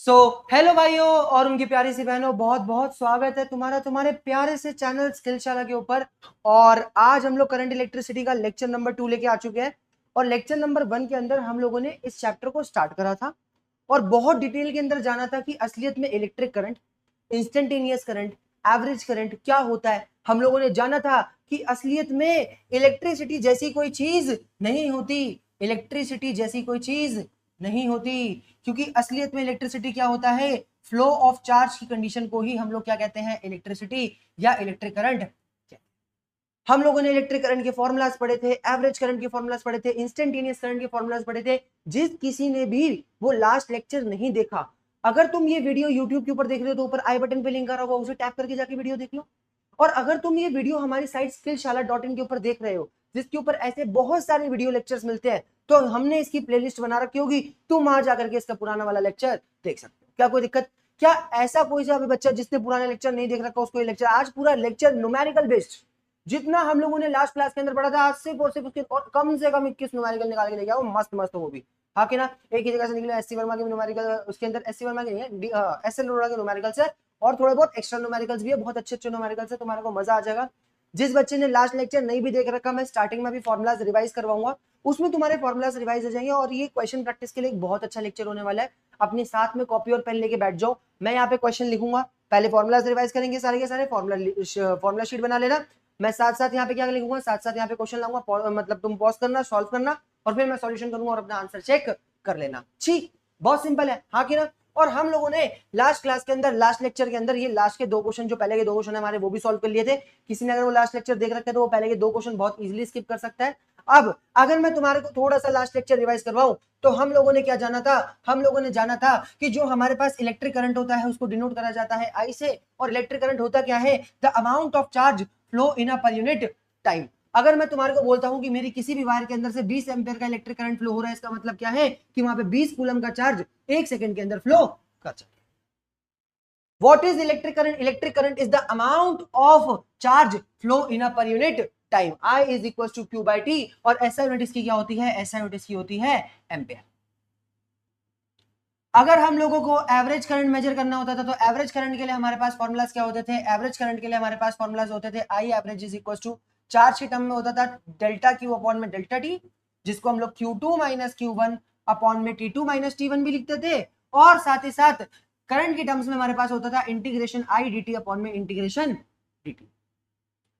Hello भाइयों और उनकी प्यारी सी बहनों, बहुत बहुत स्वागत है तुम्हारा तुम्हारे प्यारे से चैनल स्किलशाला के ऊपर। और आज हम लोग करंट इलेक्ट्रिसिटी का लेक्चर नंबर 2 लेके आ चुके हैं। और लेक्चर नंबर 1 के अंदर हम लोगों ने इस चैप्टर को स्टार्ट करा था और बहुत डिटेल के अंदर जाना था कि असलियत में electric current, instantaneous current, average current क्या होता है। हम लोगों ने जाना था कि असलियत में इलेक्ट्रिसिटी जैसी कोई चीज नहीं होती, इलेक्ट्रिसिटी जैसी कोई चीज नहीं होती, क्योंकि असलियत में इलेक्ट्रिसिटी क्या होता है, फ्लो ऑफ चार्ज की कंडीशन को ही हम लोग क्या कहते हैं, इलेक्ट्रिसिटी या इलेक्ट्रिक करंट। हम लोगों ने इलेक्ट्रिक करंट के फॉर्मूलाज पढ़े थे, एवरेज करंट के फॉर्मूलाज पढ़े थे, इंस्टेंटेनियस करंट के फॉर्मूलाज पढ़े थे। जिस किसी ने भी वो लास्ट लेक्चर नहीं देखा, अगर तुम ये वीडियो यूट्यूब के ऊपर देख रहे हो तो ऊपर आई बटन पे लिंक आ रहा होगा, उसे टैप करके जाके वीडियो देख लो। और अगर तुम ये वीडियो हमारी साइट skillshala.in के ऊपर देख रहे हो, जिसके ऊपर ऐसे बहुत सारे वीडियो लेक्चर्स मिलते हैं, तो हमने इसकी प्लेलिस्ट बना रखी होगी, तुम वहां जाकर के इसका पुराना वाला लेक्चर देख सकते हो। क्या कोई दिक्कत? क्या ऐसा कोई सा भी बच्चा जिसने पुराना लेक्चर नहीं देख रखा उसको ये लेक्चर, आज पूरा लेक्चर न्यूमेरिकल बेस्ड, जितना हम लोगों ने लास्ट क्लास के अंदर पढ़ा था, आज सिर्फ और सिर्फ उसके और कम से कम 21 न्यूमेरिकल निकाल के लेके आओ, मस्त मस्त वो भी। हाँ कि ना, एक ही जगह से निकले। एससी वर्मा के न्यूमेरिकल, उसके अंदर एससी वर्मा के नहीं है, एसएल अरोड़ा के न्यूमेरिकल्स है और थोड़े बहुत एक्स्ट्रा न्यूमेरिकल्स भी है, बहुत अच्छे अच्छे न्यूमेरिकल्स है, तुम्हारे को मजा आ जाएगा। जिस बच्चे ने लास्ट लेक्चर नहीं भी देख रखा, मैं स्टार्टिंग में भी फॉर्मुलाज रिवाइज करवाऊंगा, उसमें तुम्हारे फॉर्मुलाज रिवाइज हो जाएंगे और ये क्वेश्चन प्रैक्टिस के लिए एक बहुत अच्छा लेक्चर होने वाला है। अपने साथ में कॉपी और पेन लेके बैठ जाओ, मैं यहाँ पे क्वेश्चन लिखूंगा, पहले फॉर्मुलाज रिवाइज करेंगे सारे के सारे, फॉर्मुला शीट बना लेना। मैं साथ साथ यहाँ पे क्या लिखूंगा, साथ साथ यहाँ पे क्वेश्चन लाऊंगा, मतलब तुम पॉज करना, सॉल्व करना और फिर मैं सॉल्यूशन करूंगा और अपना आंसर चेक कर लेना। ठीक, बहुत सिंपल है, हाँ कि ना। और हम लोगों ने लास्ट क्लास के अंदर, लास्ट लेक्चर के अंदर, ये लास्ट के 2 क्वेश्चन, जो पहले के 2 क्वेश्चन है हमारे, वो भी सॉल्व कर लिए थे। किसी ने अगर वो लास्ट लेक्चर देख रखा है तो वो पहले के 2 क्वेश्चन बहुत इजीली स्किप कर सकता है। अब अगर मैं तुम्हारे को थोड़ा सा लास्ट लेक्चर रिवाइज करवाऊं, तो हम लोगों ने क्या जाना था, हम लोगों ने जाना था कि जो हमारे पास इलेक्ट्रिक करंट होता है उसको डिनोट करा जाता है आई से, और इलेक्ट्रिक करंट होता क्या है, the amount of charge flow in a per unit time. अगर मैं तुम्हारे को बोलता हूं कि मेरी किसी भी वायर के अंदर से 20 एम्पियर का इलेक्ट्रिक करंट फ्लो हो रहा है, इसका मतलब क्या है कि वहां पे 20 कूलम का चार्ज 1 सेकंड के अंदर फ्लो कर सकता है। What is electric current? Electric current is the amount of charge flow in a per unit time. I is equals to Q by T, और SI यूनिट इसकी क्या होती है, SI यूनिट इसकी होती है एम्पियर। अगर हम लोगों को एवरेज करंट मेजर करना होता था, तो एवरेज करंट के लिए हमारे पास फॉर्मुलाज क्या होते थे, एवरेज करंट के लिए हमारे पास फॉर्मुलाज होते थे I average is equal to, charge की टर्म में होता था डेल्टा क्यू अपॉन में डेल्टा टी, जिसको हम लोग Q2 माइनस Q1 अपॉन में T2 माइनस T1 भी लिखते थे। और साथ ही साथ करंट की टर्म्स में हमारे पास होता था इंटीग्रेशन आई dt अपॉन में इंटीग्रेशन dt।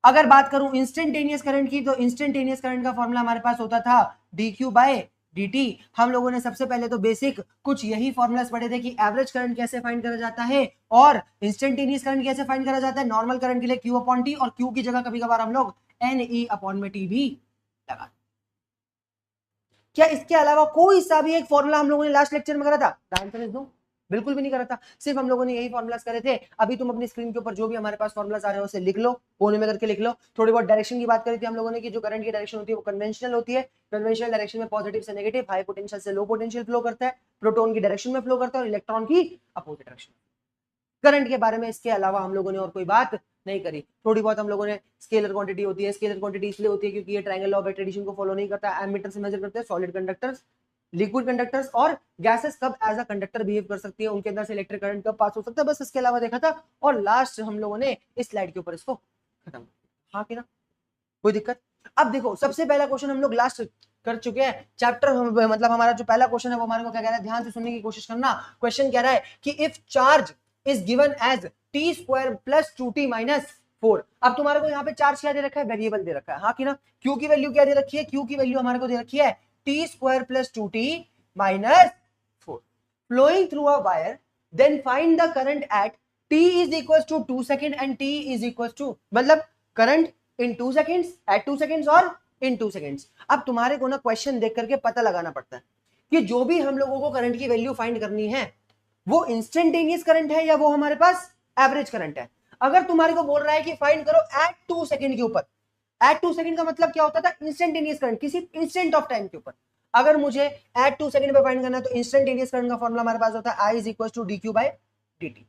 अगर बात करूं इंस्टेंटेनियस करंट की, तो इंस्टेंटेनियस करंट का फॉर्मूला हमारे पास होता था dq बाय dt। हम लोगों ने सबसे पहले तो बेसिक कुछ यही फॉर्मुलास पढ़े थे कि एवरेज करंट कैसे फाइंड करा जाता है और इंस्टेंटेनियस करंट कैसे फाइंड करा जाता है। नॉर्मल करंट के लिए q अपॉन टी, और q की जगह कभी कभार हम लोग ne अपॉन में t भी लगा। क्या इसके अलावा कोई सा भी एक फॉर्मूला हम लोगों ने लास्ट लेक्चर में करा था? आंसर इज नो, बिल्कुल भी नहीं करा था। सिर्फ हम लोगों ने यही फॉर्मुलास करे थे। अभी तुम अपनी स्क्रीन के ऊपर जो भी हमारे पास फॉर्मुलास आ रहे हैं उसे लिख लो, कोने में करके लिख लो। थोड़ी बहुत डायरेक्शन की बात करी थी हम लोगों ने कि जो करंट की डायरेक्शन होती है वो कन्वेंशनल होती है। कन्वेंशनल डायरेक्शन में पॉजिटिव से नेगेटिव, हाई पोटेंशियल से लो पोटेंशियल फ्लो करता है, प्रोटॉन की डायरेक्शन में फ्लो करता है और इलेक्ट्रॉन की अपोजिट डायरेक्शन। करंट के बारे में इसके अलावा हम लोगों ने और कोई बात नहीं करी। थोड़ी बहुत हम लोगों ने स्केलर क्वांटिटी होती है, स्केलर क्वांटिटी इसलिए होती है क्योंकि ये ट्रायंगल लॉ ऑफ ट्रेडिशन को फॉलो नहीं करता। एमीटर से मेजर करते हैं सॉलिड कंडक्टर्स, लिक्विड कंडक्टर्स और गैसेस कब एज अ कंडक्टर बिहेव कर सकती है, उनके अंदर से इलेक्ट्रिक करंट कब पास हो सकता है, बस इसके अलावा देखा था। और लास्ट हम लोगों ने इस स्लाइड के ऊपर इसको खत्म किया। हाँ कि ना, कोई दिक्कत? अब देखो, सबसे पहला क्वेश्चन हम लोग लास्ट कर चुके हैं चैप्टर, मतलब हमारा जो पहला क्वेश्चन है वो हमारे को क्या कह रहा है, ध्यान से सुनने की कोशिश करना। क्वेश्चन कह रहा है कि if charge is given as t square plus 2t minus 4। अब तुम्हारे को यहाँ पे चार्ज क्या दे रखा है, वेरिएबल दे रखा है। हाँ कि ना, क्यू की वैल्यू क्या दे रखी है, क्यू की वैल्यू हमारे को दे रखी है T square plus 2t minus 4 flowing through a wire, then find the current at t is equals to 2 second and t is equals to, मतलब current in 2 seconds, at 2 seconds और in 2 seconds. अब तुम्हारे को ना question देख करके पता लगाना पड़ता है कि जो भी हम लोगों को करंट की वैल्यू फाइंड करनी है वो इंस्टेंटेनियस करंट है या वो हमारे पास एवरेज करंट है। अगर तुम्हारे को बोल रहा है कि फाइंड करो एट 2 सेकेंड के ऊपर, एट 2 सेकेंड का मतलब क्या होता था, इंस्टेंटेनियस करंट, किसी इंस्टेंट ऑफ टाइम के ऊपर। अगर मुझे एट 2 सेकेंड पे फाइंड करना है तो इंस्टेंटेनियस करंट का फॉर्मूला हमारे पास होता है I is equal to D q by d t.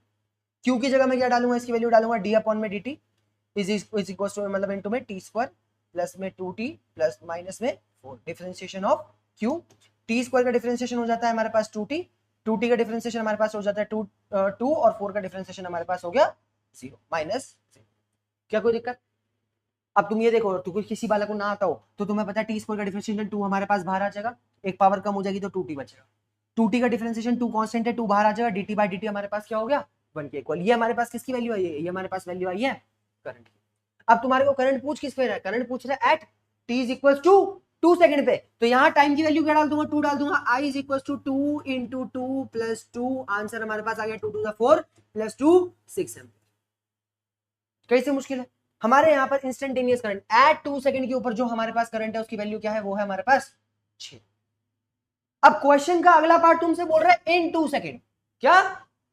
Q की जगह मैं क्या डालूंगा, इसकी वैल्यू डालूंगा डी अपॉन में d t is equal to, मतलब इनटू में टी स्क्वायर प्लस में 2t प्लस माइनस में 4, differentiation of q। T square का डिफरेंशिएशन हो जाता है हमारे पास 2t, 2t का डिफरेंशिएशन हमारे पास हो जाता है 2 और 4 का डिफरेंशिएशन हमारे पास हो गया 0 माइनस। क्या कोई दिक्कत? अब तुम ये देखो, तो किसी वाला को ना आता हो तो तुम्हें पता है टी स्क्वायर का डिफरेंशिएशन 2 हमारे पास बाहर आ जाएगा, एक पावर कम हो जाएगी तो 2t बचेगा। 2t का डिफरेंशिएशन 2 कांस्टेंट है, 2 बाहर आ जाएगा, dt बाय dt हमारे पास क्या हो गया 1 के इक्वल। ये हमारे पास किसकी वैल्यू आई है? ये हमारे पास वैल्यू आई है करंट की। अब तुम्हारे को करंट पूछ किस पे रहा है? करंट पूछ रहा है at t is equal to 2 second पे। तो यहाँ टाइम की वैल्यू क्या डाल दूंगा? 2 डाल दूंगा। i is equal to 2 into 2 plus 2, answer हमारे पास आ गया 2 टू द 4 प्लस 2 6 एम्पियर। कैसे मुश्किल है? हमारे यहाँ पर इंस्टेंटेनियस करंट एट 2 सेकंड के ऊपर जो हमारे पास करंट है उसकी वैल्यू क्या है? वो है हमारे पास 6। अब क्वेश्चन का अगला पार्ट तुमसे बोल रहा है इन 2 सेकंड। क्या?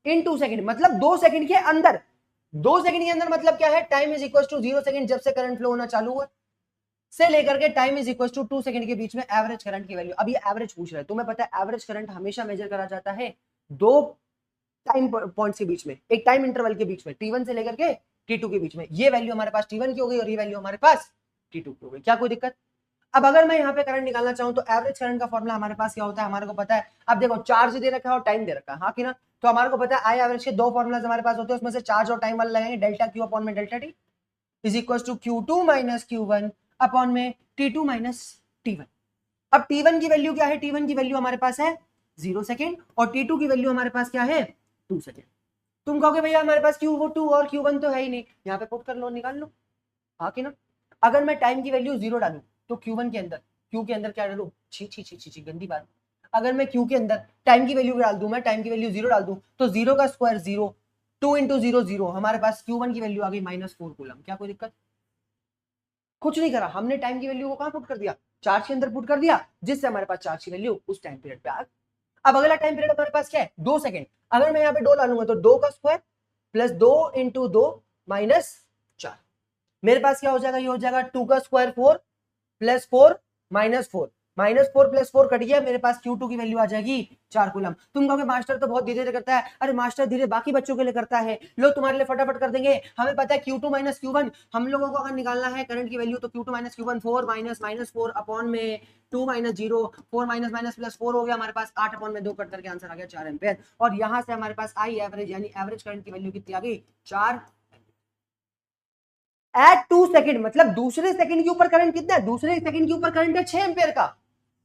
इन 2 सेकंड मतलब 2 सेकंड के अंदर। 2 सेकंड के अंदर मतलब क्या है? Time is equal to 0 second जब से करंट फ्लो होना चालू हुआ से लेकर के time is equal to 2 second के बीच में एवरेज करंट की वैल्यू। अब ये एवरेज पूछ रहा है। तुम्हें पता है एवरेज करंट हमेशा मेजर करा जाता है 2 टाइम पॉइंट्स के बीच में, एक टाइम इंटरवल के बीच में, t1 से लेकर के t2 के बीच में। ये वैल्यू हमारे पास t1 की हो गई और ये वैल्यू हमारे पास t2 की हो गई। क्या कोई दिक्कत? अब अगर मैं यहाँ पे करंट निकालना चाहूँ तो एवरेज करंट का फॉर्मूला हमारे पास क्या होता है? हमारे को पता है। अब देखो चार्ज दे रखा है और टाइम दे रखा है, हाँ कि ना? तो हमारे को पता है आई एवरेज के 2 फॉर्मुलाज हमारे पास होते हैं, उसमें से चार्ज और टाइम वाला लगाएंगे। डेल्टा क्यू अपॉन में delta T is equal to Q2 minus Q1 upon में T2 माइनस T1। अब T1 की वैल्यू क्या है? T1 की वैल्यू हमारे पास है 0 सेकेंड और T2 की वैल्यू हमारे पास क्या है? 2 सेकेंड। तुम कहोगे भैया हमारे पास Q2 और Q1 तो है ही नहीं, यहाँ पे पुट कर लो, निकाल लो, हाँ कि ना? अगर मैं टाइम की वैल्यू 0 डालू तो Q1 के अंदर, Q के अंदर क्या डालू? छी छी छी छी गंदी बात। अगर मैं Q के अंदर टाइम की वैल्यू डाल दूं, मैं टाइम की वैल्यू 0 डाल दूं तो 0 का स्क्वायर 0, 2 इंटू 0 0, हमारे पास Q1 की वैल्यू आ गई -4 कूलम। क्या कोई दिक्कत? कुछ नहीं करा हमने, टाइम की वैल्यू को कहां पुट कर दिया? चार्ज के अंदर पुट कर दिया, जिससे हमारे पास चार्ज की वैल्यू उस टाइम पीरियड पे आ गई। अब अगला टाइम पीरियड हमारे पास क्या है? 2 सेकंड। अगर मैं यहाँ पे 2 डालूंगा तो 2 का स्क्वायर प्लस 2 इंटू 2 माइनस 4, मेरे पास क्या हो जाएगा? ये हो जाएगा 2 का स्क्वायर 4 प्लस 4 -4, -4 प्लस 4 कट गया, मेरे पास Q2 की वैल्यू आ जाएगी 4 कूलम। तुम कहोगे मास्टर तो बहुत धीरे धीरे करता है। अरे मास्टर धीरे बाकी बच्चों के लिए करता है, लो तुम्हारे लिए फटाफट कर देंगे। हमें पता है Q2 माइनस Q1 हम लोगों को अगर निकालना है करंट की वैल्यू तो Q2 minus Q1 4 minus 4 upon में 2 माइनस 0, 4 माइनस माइनस प्लस 4 हो गया हमारे पास 8 अपॉन में 2 कट करके आंसर आ गया 4 एम्पियर। और यहां से हमारे पास आई एवरेज यानी एवरेज करंट की वैल्यू कितनी आ गई? 4 एट 2 सेकंड। मतलब दूसरे सेकंड के ऊपर करंट कितना है? दूसरे सेकंड के ऊपर करंट है 6 एम्पियर का।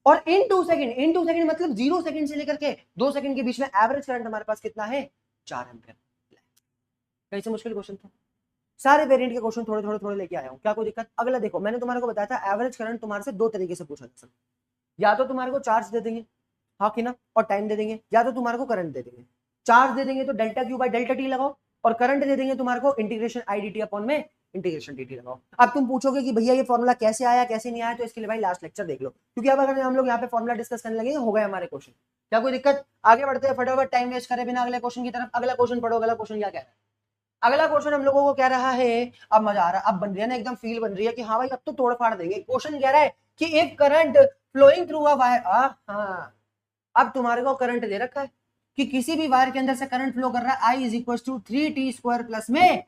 और इन 2 सेकंड, इन 2 सेकंड मतलब 0 सेकंड से लेकर के 2 सेकंड के बीच में एवरेज करंट हमारे पास कितना है? 4 एम्पियर। कैसे मुश्किल क्वेश्चन था? सारे वेरिएंट के क्वेश्चन थोड़े थोड़े थोड़े लेके आया हूं, क्या कोई दिक्कत? अगला देखो, मैंने तुम्हारे को बताया था एवरेज करंट तुम्हारे से 2 तरीके से पूछा जा सकता है। या तो तुम्हारे को चार्ज दे देंगे, हाँ कि ना, और टाइम दे देंगे, या तो तुम्हारे को करंट दे देंगे। चार्ज दे देंगे तो delta q by delta T लगाओ, और करंट दे देंगे तुम्हारे को integration I D T upon में इंटीग्रेशन डी टी लगाओ। अब तुम पूछोगे कि भैया ये फॉर्मूला कैसे आया कैसे नहीं आया, तो इसके लिए भाई लास्ट लेक्चर देख लो, क्योंकि अब अगर हम लोग यहाँ पे फॉर्मूला डिस्कस करने लगे हो गए हमारे क्वेश्चन। क्या कोई दिक्कत? आगे बढ़ते हैं फटाफट, टाइम वेस्ट करे बिना अगले क्वेश्चन की तरफ। अगला क्वेश्चन पढ़ो, अगला क्वेश्चन क्या कह रहा है? अगला क्वेश्चन हम लोगों को कह रहा है, अब मजा आ रहा है, अब बन रही है ना एकदम फील बन रही है कि हाँ भाई अब तो तोड़ फाड़ देंगे। क्वेश्चन कह रहा है कि if current flowing through a wire, हाँ अब तुम्हारे को करंट दे रखा है कि किसी भी वायर के अंदर से करंट फ्लो कर रहा है, I is equal to 3t square plus में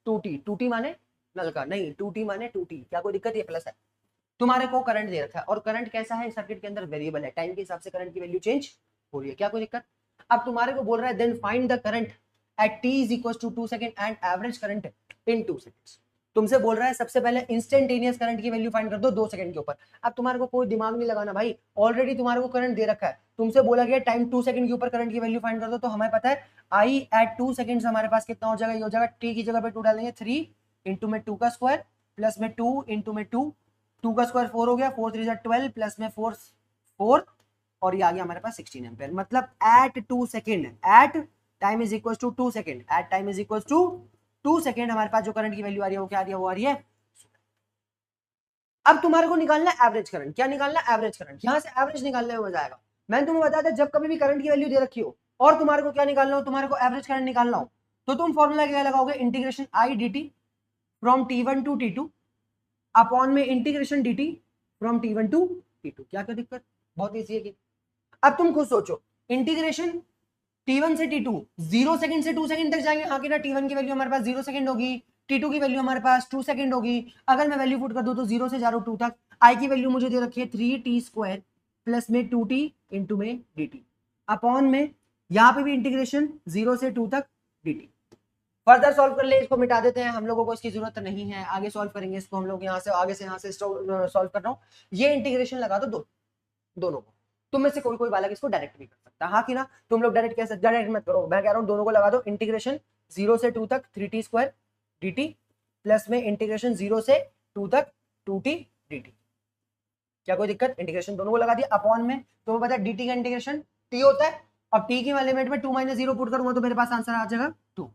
2t माने नलका, नहीं 2t माने 2t। क्या कोई दिक्कत? ये प्लस है। तुम्हारे को करंट दे रखा है और करंट कैसा है? सर्किट के अंदर वेरिएबल है, टाइम के हिसाब से करंट की वैल्यू चेंज हो रही है। क्या कोई दिक्कत? अब तुम्हारे को बोल रहा है then find the current at t is equal to 2 second and average current in 2 seconds. तुमसे बोल रहा है सबसे पहले इंस्टेंटेनियस करंट की वैल्यू फाइंड कर दो 2 सेकंड के ऊपर। अब तुम्हारे को कोई दिमाग नहीं लगाना भाई, ऑलरेडी तुम्हारे को करंट दे रखा है। तुमसे बोला गया टाइम 2 सेकंड के ऊपर करंट की वैल्यू फाइंड कर दो, तो हमें पता है आई एट 2 सेकंड्स हमारे पास कितना हो जाएगा? ये हो जाएगा t की जगह पे 2 डालेंगे, 3 इंटू में 2 का स्क्वायर प्लस में 2 इंटू में 2 का स्क्वायर 4 हो गया, 4 3 12 प्लस में 4 और ये आ गया हमारे पास 16 एम्पियर। मतलब at 2 second, at time is equal to 2 second, at time is equal to 2 second हमारे पास जो करंट की वैल्यू आ रही है वो क्या आ रही है? वो आ रही है। अब तुम्हारे को निकालना है एवरेज करंट। क्या निकालना है? Average current. यहां से एवरेज निकालने में मजा आएगा। मैंने तुम्हें बताया था जब कभी भी करंट की वैल्यू दे रखी हो और तुम्हारे को क्या निकालना हो, तुम्हारे को एवरेज करंट निकालना हो, तो तुम फॉर्मूला क्या लगाओगे? Integration I D t from T1 to T2 upon में integration dt from T1 to T2। क्या क्या दिक्कत? बहुत ईजी है कि अब तुम खुद सोचो, इंटीग्रेशन T1 से T2 0 सेकंड से 2 सेकंड तक जाएंगे, हाँ कि ना? T1 की वैल्यू हमारे पास 0 सेकंड होगी, T2 की वैल्यू हमारे पास 2 सेकंड होगी। अगर मैं वैल्यू पुट कर दूं तो 0 से जा रहा हूं 2 तक। I की वैल्यू मुझे दे रखी है 3t स्क्वायर प्लस में 2t इंटू में dt। अपॉन में यहाँ पे भी इंटीग्रेशन 0 से 2 तक dt। फर्दर सॉल्व कर ले, इसको मिटा देते हैं, हम लोगों को इसकी जरूरत नहीं है, आगे सॉल्व करेंगे इसको हम लोग, यहाँ से आगे से यहाँ से सॉल्व कर रहा हूँ। ये इंटीग्रेशन लगा दो दोनों को, तुम में से कोई कोई बालक इसको डायरेक्ट भी कर सकता है, हाँ कि ना? तुम लोग डायरेक्ट कैसे, डायरेक्ट मत करो, मैं कह रहा हूँ दोनों को लगा दो। इंटीग्रेशन 0 से 2 तक 3t² dt प्लस में इंटीग्रेशन 0 से 2 तक 2t dt। क्या कोई दिक्कत? इंटीग्रेशन दोनों को लगा दिया। अपॉन में तुम्हें पता है dt का इंटीग्रेशन t होता है, अब t की लिमिट में 2 - 0 पुट करूंगा तो मेरे पास आंसर आ जाएगा 2।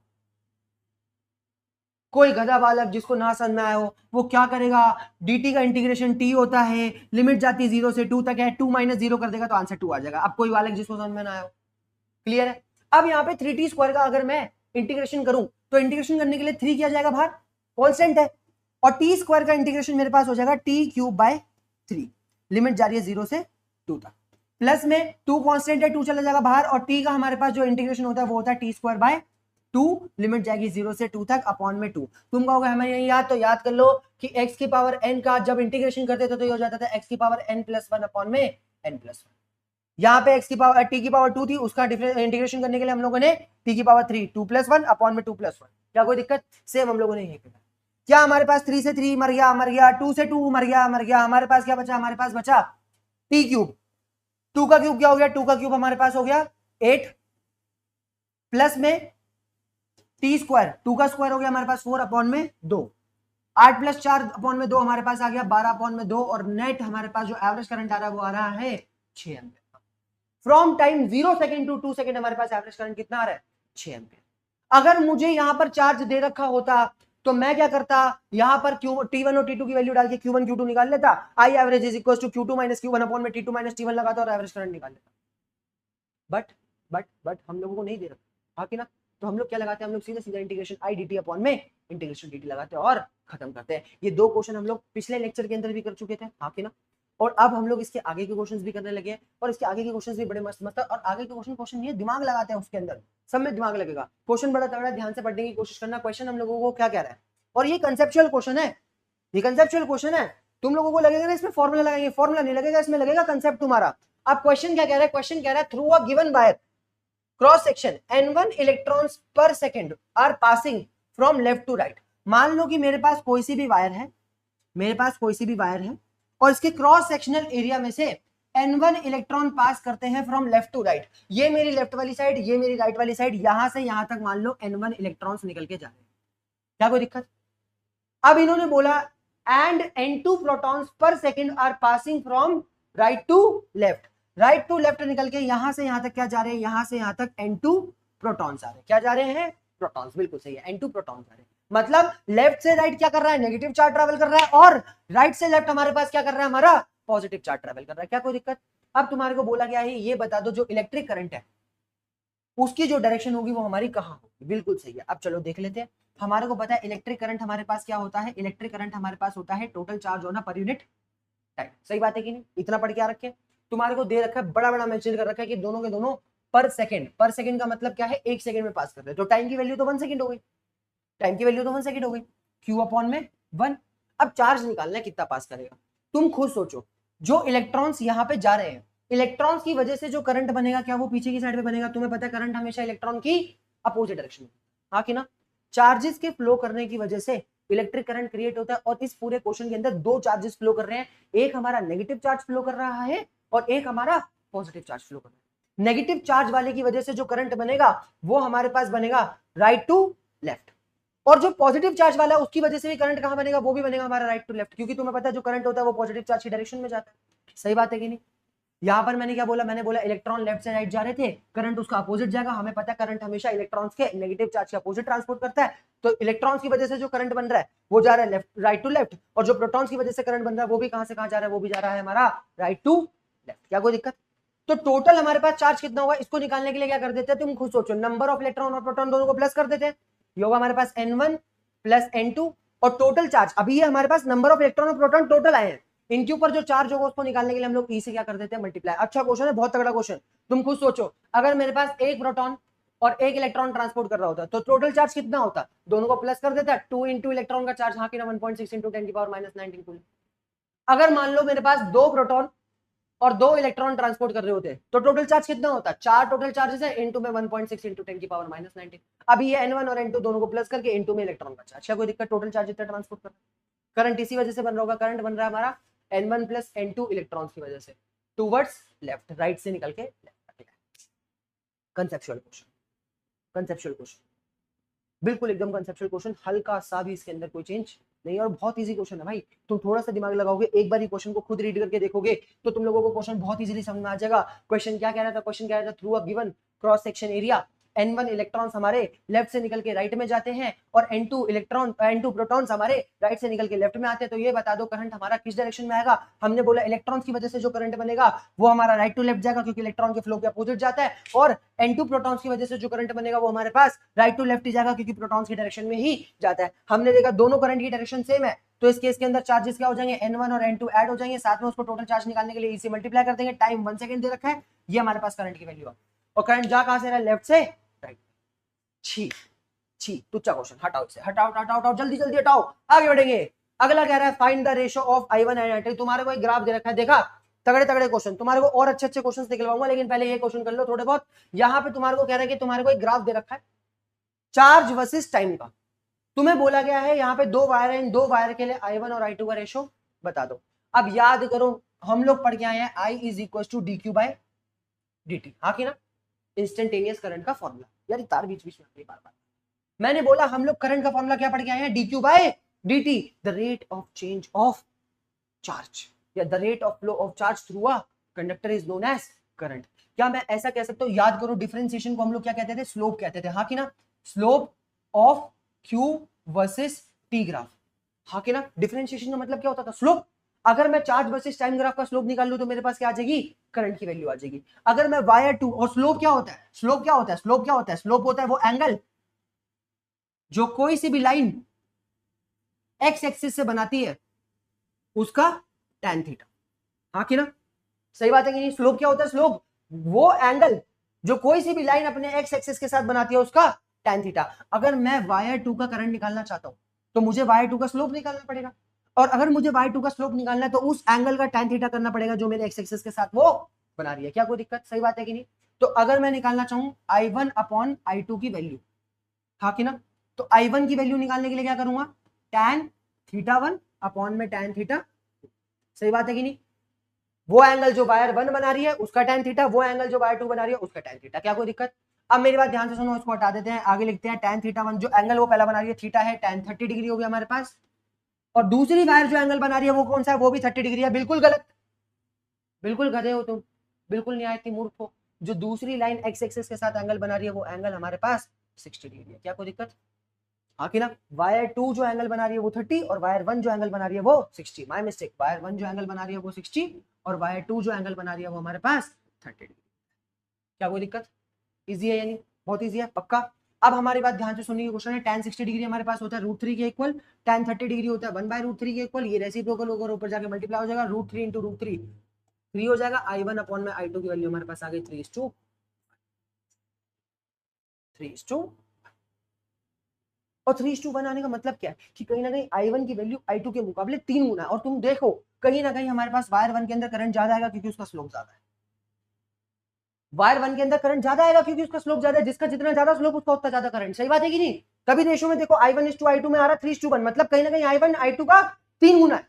कोई गधा बालक जिसको ना समझ में आया हो वो क्या करेगा, dt का इंटीग्रेशन t होता है, लिमिट जाती है 0 से 2 तक है, 2 - 0 कर देगा तो आंसर 2 आ जाएगा। अब कोई बालक जिसको समझ में ना आया हो, क्लियर है? अब यहाँ पे 3t² का अगर मैं इंटीग्रेशन करूं तो इंटीग्रेशन करने के लिए 3 किया जाएगा बाहर, कांस्टेंट है, और t² का इंटीग्रेशन मेरे पास हो जाएगा t³/3, लिमिट जा रही है 0 से 2 तक, प्लस में 2 कांस्टेंट है, 2 चला जाएगा बाहर, और t का हमारे पास जो इंटीग्रेशन होता है वो होता है t²/2, लिमिट जाएगी 0 से 2 तक, अपॉन में 2। तुम कहोगे हमें यही याद, तो याद कर लो कि x की पावर n का जब इंटीग्रेशन करते थे तो ये हो जाता था x की पावर n+1 अपॉन में n+1। यहाँ पे x की पावर t की पावर 2 थी, उसका इंटीग्रेशन करने के लिए हम लोगों ने t की पावर 3 2+1 अपॉन में 2+1। क्या कोई दिक्कत? सेम हम लोगों ने यही किया। क्या हमारे पास 3 से 3 मर गया, 2 से 2 मर गया, हमारे पास क्या बचा? हमारे पास बचा t³। 2 का क्यूब क्या हो गया? 2 का क्यूब हमारे पास हो गया 8, प्लस में t², 2 का स्क्वायर हो गया हमारे पास 4 अपॉन में 2, 8 + 4 अपॉन में 2 हमारे पास आ गया 12 अपॉन में 2, और नेट हमारे पास जो एवरेज करंट आ रहा है वो आ रहा है 6 ampere. From time 0 second to 2 second हमारे पास एवरेज करंट कितना आ रहा है? 6 एम्पियर। अगर मुझे यहां पर चार्ज दे रखा होता तो मैं क्या करता, यहां पर t1 और t2 की वैल्यू डाल के q1 q2 निकाल लेता, I average is equal to q2 - q1 upon में t2 - t1 लगाता और एवरेज करंट निकाल लेता। बट हम लोगों को नहीं दे रखा, हाँ कि ना? तो हम लोग क्या लगाते हैं, हम लोग सीधा इंटीग्रेशन I dt अपॉन में इंटीग्रेशन dt लगाते हैं और खत्म करते हैं। ये 2 क्वेश्चन हम लोग पिछले लेक्चर के अंदर भी कर चुके थे, हाँ कि ना? और अब हम लोग इसके आगे के क्वेश्चंस भी करने लगे हैं, और इसके आगे के क्वेश्चंस भी बड़े मस्त मस्त है, और आगे के क्वेश्चन नहीं है, दिमाग लगाते हैं उसके अंदर, सब में दिमाग लगेगा। क्वेश्चन बड़ा तगड़ा, ध्यान से पढ़ने की कोशिश करना। क्वेश्चन हम लोगों को क्या कह रहा है, और ये कंसेप्चुअल क्वेश्चन है, ये कंसेप्चुअल क्वेश्चन है। तुम लोगों को लगेगा ना इसमें फॉर्मूला लगाएंगे, फॉर्मूला नहीं लगेगा, इसमें लगेगा कंसेप्ट तुम्हारा। अब क्वेश्चन क्या कह रहा है? क्वेश्चन कह रहा है through a given wire cross section n1 electrons per second are passing from left to right. मान लो कि मेरे पास कोई सी भी वायर है, और इसके क्रॉस सेक्शनल एरिया में से n1 इलेक्ट्रॉन पास करते हैं फ्रॉम लेफ्ट टू राइट। ये मेरी लेफ्ट वाली साइड, ये मेरी राइट वाली साइड, यहां से यहां तक मान लो n1 इलेक्ट्रॉन्स निकल के जा रहे हैं। क्या कोई दिक्कत? अब इन्होंने बोला and n2 protons per second are passing from right to left. Right to left निकल के यहां से यहां तक क्या जा रहे हैं? यहां से यहां तक n2 प्रोटॉन्स आ रहे हैं। क्या जा रहे हैं? प्रोटॉन्स, बिल्कुल सही है, n2 प्रोटॉन्स आ रहे हैं। मतलब लेफ्ट से राइट क्या कर रहा है? नेगेटिव चार्ज ट्रैवल कर रहा है, और राइट से लेफ्ट हमारे पास क्या कर रहा है? हमारा पॉजिटिव चार्ज ट्रैवल कर रहा है। क्या कोई दिक्कत? अब तुम्हारे को बोला गया है ये बता दो जो इलेक्ट्रिक करंट है उसकी जो डायरेक्शन होगी वो हमारी कहां होगी। बिल्कुल सही है। अब चलो देख लेते हैं। हमारे को पता है इलेक्ट्रिक करंट हमारे पास क्या होता है? इलेक्ट्रिक करंट हमारे पास होता है टोटल चार्ज होना पर यूनिट टाइम। सही बात है कि नहीं? इतना पढ़ के आ रखे, तुम्हारे को दे रखा है, बड़ा बड़ा मेंशन कर रखा है कि दोनों के दोनों पर सेकंड। पर सेकंड का मतलब क्या है? 1 सेकंड में पास कर रहे हैं, तो टाइम की वैल्यू तो 1 सेकंड हो गई, टाइम की वैल्यू तो 1 सेकंड हो गई, q अपॉन में 1। अब चार्ज निकालना है कितना पास करेगा। तुम खुद सोचो, जो इलेक्ट्रॉन्स यहाँ पे जा रहे हैं, इलेक्ट्रॉन्स की वजह से जो करंट बनेगा क्या वो पीछे की साइड पे बनेगा? तुम्हें पता है करंट हमेशा इलेक्ट्रॉन की अपोजिट डायरेक्शन में, हाँ कि ना? चार्जेस के फ्लो करने की वजह से इलेक्ट्रिक करंट क्रिएट होता है, और इस पूरे क्वेश्चन के अंदर 2 चार्जेस फ्लो कर रहे हैं, एक हमारा नेगेटिव चार्ज फ्लो कर रहा है और एक हमारा पॉजिटिव चार्ज फ्लो कर रहा है। नेगेटिव चार्ज वाले की वजह से जो करंट बनेगा वो हमारे पास बनेगा राइट टू लेफ्ट, और जो पॉजिटिव चार्ज वाला है उसकी वजह से भी करंट कहां बनेगा? वो भी बनेगा हमारा राइट टू लेफ्ट, क्योंकि तुम्हें पता है जो करंट होता है वो पॉजिटिव चार्ज की डायरेक्शन में जाता है। सही बात है कि नहीं? यहां पर मैंने क्या बोला? मैंने बोला इलेक्ट्रॉन लेफ्ट से राइट जा रहे थे, करंट उसका अपोजिट जाएगा। हमें पता है करंट हमेशा इलेक्ट्रॉन्स के नेगेटिव चार्ज के अपोजिट ट्रांसपोर्ट करता है, तो इलेक्ट्रॉन्स की वजह से जो करंट बन रहा है वो जा रहा है लेफ्ट, राइट टू लेफ्ट, और जो प्रोटॉन्स की वजह से करंट बन रहा है वो भी कहां से कहां जा रहा है? वो भी जा रहा है हमारा राइट टू लेफ्ट। क्या कोई दिक्कत? तो टोटल हमारे पास चार्ज कितना होगा इसको निकालने के लिए क्या कर देते हैं? तुम खुद सोचो, नंबर ऑफ इलेक्ट्रॉन और प्रोटॉन दोनों को प्लस कर देते हैं, ये होगा हमारे पास n1 प्लस n2, और टोटल चार्ज अभी ये हमारे पास नंबर ऑफ इलेक्ट्रॉन और प्रोटॉन टोटल आए हैं, इनके ऊपर जो चार्ज होगा उसको निकालने के लिए हम लोग ई से क्या कर देते हैं? मल्टीप्लाई। अच्छा क्वेश्चन है, बहुत तगड़ा क्वेश्चन। तुम खुद सोचो, अगर मेरे पास एक प्रोटॉन और एक इलेक्ट्रॉन ट्रांसपोर्ट कर रहा होता तो टोटल चार्ज कितना होता? दोनों को प्लस कर देता, 2 इंटू इलेक्ट्रॉन का चार्ज, हाँ कि ना, 1.6 इंटू 10⁻⁻⁹ कूलम। अगर मान लो मेरे पास 2 प्रोटॉन और 2 इलेक्ट्रॉन ट्रांसपोर्ट कर रहे होते हैं, तो टोटल चार्ज कितना होता है? 4 टोटल चार्जेस है, इनटू में 1.6 इंटू 10 की पावर -19। अभी ये n1 और n2 दोनों को प्लस करके इनटू में इलेक्ट्रॉन का चार्ज, क्या कोई दिक्कत? टोटल चार्ज इतना ट्रांसपोर्ट कर रहा है। करंट इसी वजह से बन रहा होगा, करंट बन रहा है हमारा n1 प्लस n2 इलेक्ट्रॉन्स की वजह से, टूवर्ड्स लेफ्ट, राइट से निकल के left. Conceptual question, conceptual question, बिल्कुल एकदम कंसेप्चुअल क्वेश्चन, हल्का सा भी इसके अंदर कोई चेंज नहीं, और बहुत इजी क्वेश्चन है भाई। तुम थोड़ा सा दिमाग लगाओगे, एक बार ही क्वेश्चन को खुद रीड करके देखोगे तो तुम लोगों को क्वेश्चन बहुत इजीली समझ में आ जाएगा। क्वेश्चन क्या कह रहा था? क्वेश्चन कह रहा था through a given cross section area n1 electrons हमारे लेफ्ट से निकल के राइट में जाते हैं और n2 प्रोटॉन्स हमारे राइट से निकल के लेफ्ट में आते हैं, तो ये बता दो करंट हमारा किस डायरेक्शन में आएगा? हमने बोला इलेक्ट्रॉन्स की वजह से जो करंट बनेगा वो हमारा राइट टू लेफ्ट जाएगा, क्योंकि इलेक्ट्रॉन के फ्लो के अपोजिट जाता है, और n2 प्रोटॉन्स की वजह से जो करंट बनेगा वो हमारे पास राइट टू लेफ्ट ही जाएगा, क्योंकि प्रोटॉन्स की डायरेक्शन में ही जाता है। हमने देखा दोनों करंट की डायरेक्शन सेम है, तो इस केस के अंदर चार्जेस क्या हो जाएंगे? n1 और n2 ऐड हो जाएंगे, साथ में उसको टोटल चार्ज निकालने के लिए इसी मल्टीप्लाई कर देंगे, टाइम 1 सेकंड दे रखा है, ये हमारे पास करंट की वैल्यू है। और करंट जा कहां से रहा है? लेफ्ट से राइट। छी छी, तुच्चा क्वेश्चन, हटाओ इसे, हटाओ हटाओ हटाओ, जल्दी जल्दी हटाओ, आगे बढ़ेंगे। अगला कह रहा है find the ratio of I1 and I2। तुम्हारे को एक ग्राफ दे रखा है, देखा? तगड़े तगड़े क्वेश्चन, तुम्हारे को और अच्छे अच्छे क्वेश्चन निकलवाऊंगा, लेकिन पहले ये क्वेश्चन कर लो थोड़े बहुत। यहाँ पे तुम्हारे को कह रहा है कि तुम्हारे को एक ग्राफ दे रखा है चार्ज वर्सेस टाइम का। तुम्हें बोला गया है यहाँ पे 2 वायर है, इन 2 वायर के लिए I1 और I2 का रेशो बता दो। अब याद करो, हम लोग पढ़ के आए हैं I is equal to dq/dt, हाँ कि ना? इंस्टेंटेनियस करंट का फॉर्मूला। यार तार बीच बीच में बार बार मैंने बोला, हम लोग करंट का फॉर्मूला क्या पढ़ के आए हैं? dq/dt, the rate of change of charge या the rate of flow of charge through a conductor is known as current. क्या मैं ऐसा कह सकता हूँ? याद करो, डिफरेंशिएशन को हम लोग क्या कहते थे? स्लोप कहते थे, हाँ कि ना? Slope of Q versus T graph, हाँ कि ना? डिफरेंशिएशन का मतलब क्या होता था? स्लोप। अगर मैं चार्ज वर्सेस टाइम ग्राफ का स्लोप निकाल लूं तो मेरे पास क्या आ जाएगी? करंट की वैल्यू आ जाएगी। अगर मैं वायर टू, और स्लोप क्या होता है? स्लोप क्या होता है? स्लोप क्या होता है? स्लोप होता है वो एंगल जो कोई सी भी लाइन एक्स एक्सिस से बनाती है, उसका tan थीटा, हाँ कि ना? सही बात है कि नहीं? स्लोप क्या होता है? स्लोप वो एंगल जो कोई सी भी लाइन अपने एक्स एक्सिस के साथ बनाती है, उसका tan थीटा। अगर मैं वायर टू का करंट निकालना चाहता हूं तो मुझे वायर टू का स्लोप निकालना पड़ेगा, और अगर मुझे वायर टू का स्लोप निकालना है तो उस एंगल का tan थीटा करना पड़ेगा जो मेरे एक्स एक्सिस के साथ वो बना रही है। क्या कोई दिक्कत? सही बात है कि नहीं? तो अगर मैं निकालना चाहूं I1 अपॉन I2 की वैल्यू, हाँ कि ना? तो I1 की वैल्यू निकालने के लिए क्या करूंगा? tan θ1 अपॉन में tan थीटा। सही बात है कि नहीं? वो एंगल जो वायर 1 बना रही है उसका tan थीटा, वो एंगल जो वायर 2 बना रही है उसका tan थीटा। क्या कोई दिक्कत? अब मेरी बात ध्यान से सुनो, इसको हटा देते हैं, आगे लिखते हैं tan θ1 जो एंगल वो पहला बना रही है थीटा है, tan 30 डिग्री हो गया हमारे पास, और दूसरी वायर जो एंगल बना रही है वो कौन सा है? वो भी 30 डिग्री है। बिल्कुल गलत, बिल्कुल गधे हो तुम, बिल्कुल न्यायती मूर्ख हो। जो दूसरी लाइन एक्स एक्सिस के साथ एंगल बना रही है वो एंगल हमारे पास 60 डिग्री है। क्या कोई दिक्कत? हाँ कि ना? वायर 2 जो एंगल बना रही है वो 30, और वायर 1 जो एंगल बना रही है वो 60। माय मिस्टेक, वायर 1 जो एंगल बना रही है वो 60, और वायर 2 जो एंगल बना रही है वो हमारे पास 30 डिग्री। क्या कोई दिक्कत? इजी है यानी? बहुत इजी है, पक्का? अब हमारी बात ध्यान से सुनने की क्वेश्चन है, tan 60 डिग्री हमारे पास होता है √3 के इक्वल, tan 30 डिग्री होता है 1/√3 के इक्वल, ये रेसिप्रोकल होकर ऊपर जाके मल्टीप्लाई हो जाएगा, √3 इंटू √3 3 हो जाएगा। I1 अपॉन में I2 की वैल्यू हमारे पास आ गई 3:3:1। और 3:1 आने का मतलब क्या है? कि कहीं ना कहीं I1 की वैल्यू I2 के मुकाबले 3 गुना है, और तुम देखो कहीं ना कहीं हमारे पास वायर 1 के अंदर करंट ज्यादा आएगा क्योंकि उसका स्लोप ज्यादा है। वायर 1 के अंदर करंट ज्यादा आएगा क्योंकि उसका स्लोप ज्यादा है, जिसका जितना ज्यादा स्लोप उसका उतना ज्यादा करंट। सही बात है कि नहीं? कभी रेशो में देखो I1:I2 में आ रहा 3:1, मतलब कहीं ना कहीं I1 I2 का 3 गुना है।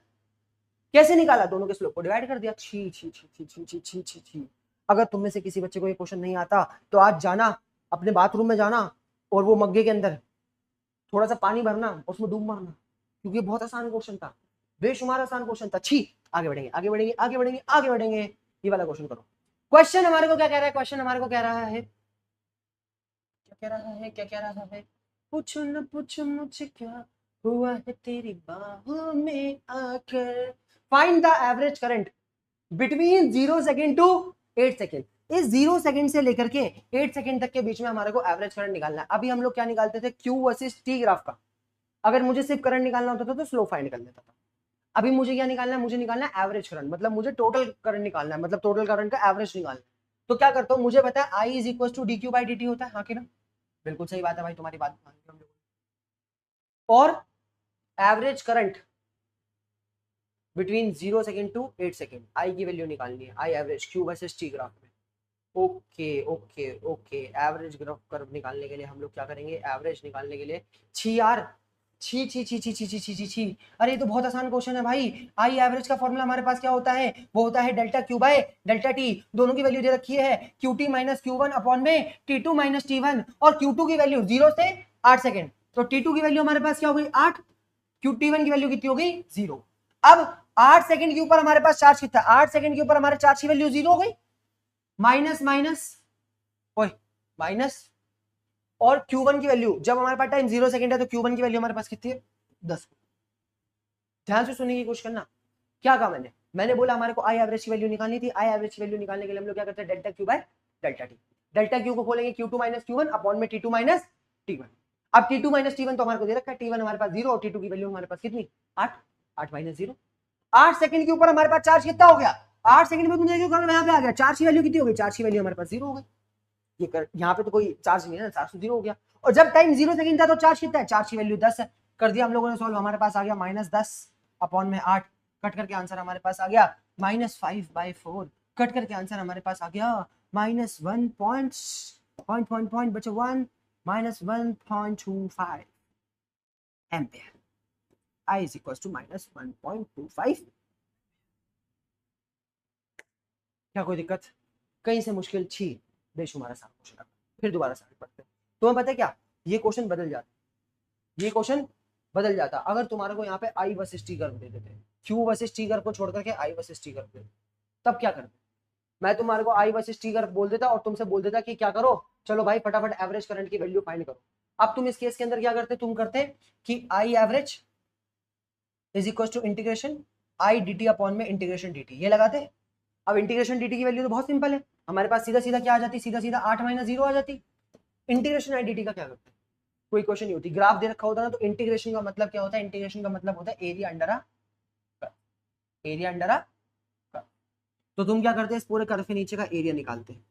कैसे निकाला? दोनों के स्लोप को डिवाइड कर दिया। छी छी छी छी छी छी छी छी छी। अगर तुम में से किसी बच्चे को ये क्वेश्चन नहीं आता तो आज जाना अपने बाथरूम में जाना और वो मग्गे के अंदर थोड़ा सा पानी भरना, उसमें डूब मारना, क्योंकि बहुत आसान क्वेश्चन था, बेशुमार आसान क्वेश्चन था। छी। आगे बढ़ेंगे आगे बढ़ेंगे आगे बढ़ेंगे आगे बढ़ेंगे। ये वाला क्वेश्चन करो। क्वेश्चन हमारे को क्या कह रहा है? क्वेश्चन हमारे को कह रहा है, क्या कह रहा है? क्या कह रहा है? पूछो न पूछो मुझे क्या हुआ है तेरी बाहों में आकर। Find the average current between 0 second to 8 second. इस 0 सेकेंड से लेकर के 8 सेकेंड तक के बीच में हमारे को एवरेज करंट निकालना है। अभी हम लोग क्या निकालते थे? Q वर्सेस T ग्राफ का। अगर मुझे सिर्फ करंट निकालना होता था तो स्लो फाइंड कर लेता था। अभी मुझे क्या निकालना है? मुझे निकालना है एवरेज करंट, मतलब मुझे टोटल करंट निकालना है, मतलब टोटल करंट का एवरेज निकालना है। तो क्या करता हूँ? मुझे पता है I is equal to dq/dt होता है, हाँ कि ना? बिल्कुल सही बात है भाई, तुम्हारी बात। और average current between 0 second to 8 second I की वैल्यू निकालनी है, I average q versus T graph में। Okay okay okay, average graph curve निकालने के लिए हम लोग क्या करेंगे, एवरेज निकालने के लिए छी यार, छी छी छी छी छी छी छी छी छी, अरे ये तो बहुत आसान क्वेश्चन है भाई। आई एवरेज का फॉर्मूला हमारे पास क्या होता है, वो होता है delta q by delta t, दोनों की वैल्यू दे रखी है q t minus q one upon में t two minus t one, और क्यू टू की वैल्यू 0 से 8 सेकंड, तो टी टू की वैल्यू हमारे पास क्या हो गई 8, क्यू टी वन की वैल्यू कितनी हो गई 0। अब 8 सेकंड के ऊपर हमारे पास चार्ज कितना, 8 सेकंड के ऊपर हमारे चार्ज की वैल्यू 0 हो गई, माइनस माइनस ओए माइनस, और Q1 की वैल्यू जब हमारे पास टाइम 0 सेकंड है तो Q1 की वैल्यू हमारे पास कितनी है 10। ध्यान से सुनने की कोशिश करना, क्या कहा मैंने बोला हमारे को आई एवरेज की वैल्यू निकालनी थी, आई एवरेज की वैल्यू निकालने के लिए हम लोग क्या करते हैं, delta q by delta T, delta Q को खोलेंगे Q2 माइनस Q1 अपॉन में T2 माइनस T1। अब T2 माइनस T1 तो हमारे को दे रखा है, T1 हमारे पास 0 और T2 की वैल्यू हमारे पास कितनी 8, 8 माइनस 0, 8 सेकंड के ऊपर हमारे पास चार्ज कितना हो गया, 8 सेकंड में तुम देखो यहाँ पे आ गया, चार्ज की वैल्यू कितनी हो गई, चार्ज की वैल्यू हमारे पास 0 हो गई, ये कर यहाँ पे तो कोई चार्ज नहीं है ना, चार्ज तो 0 हो गया, और जब टाइम 0 सेकंड था तो चार्ज कितना है, चार्ज की वैल्यू 10 है, कर दिया हम लोगों ने सॉल्व, हमारे पास आ गया माइनस 10 अपॉन में 8, कट करके आंसर हमारे पास आ गया माइनस 5/4, कट करके आंसर हमारे पास आ गया माइनस 1 पॉइंट बचे 1 minus 1.25 ampere, I is equals to minus 1.25। क्या कोई दिक्कत, कहीं से मुश्किल छी बेशुमार आसान क्वेश्चन, फिर दोबारा से पढ़ते हैं। तुम्हें पता है क्या, ये क्वेश्चन बदल जाता, ये क्वेश्चन बदल जाता अगर तुम्हारे को यहाँ पे आई वर्सेस टी कर्व दे देते, क्यू वर्सेस टी कर्व को छोड़ करके आई वर्सेस टी कर्व दे, तब क्या करते, मैं तुम्हारे को आई वर्सेस टी कर्व बोल देता और तुमसे बोल देता कि क्या करो, चलो भाई फटाफट एवरेज करंट की वैल्यू फाइंड करो। अब तुम इस केस के अंदर क्या करते, तुम करते कि I average is equal to integration I D T upon में इंटीग्रेशन डी टी, ये लगाते। अब इंटीग्रेशन डी टी की वैल्यू तो बहुत सिंपल है, हमारे पास सीधा सीधा क्या आ जाती, सीधा सीधा 8 माइनस 0 आ जाती। इंटीग्रेशन आई डी टी का क्या करते, कोई क्वेश्चन नहीं होती, ग्राफ दे रखा होता ना, तो इंटीग्रेशन का मतलब क्या होता है, इंटीग्रेशन का मतलब होता है एरिया अंडर एरिया अंडर, तो तुम क्या करते हैं, इस पूरे कर्व के नीचे का एरिया निकालते हैं,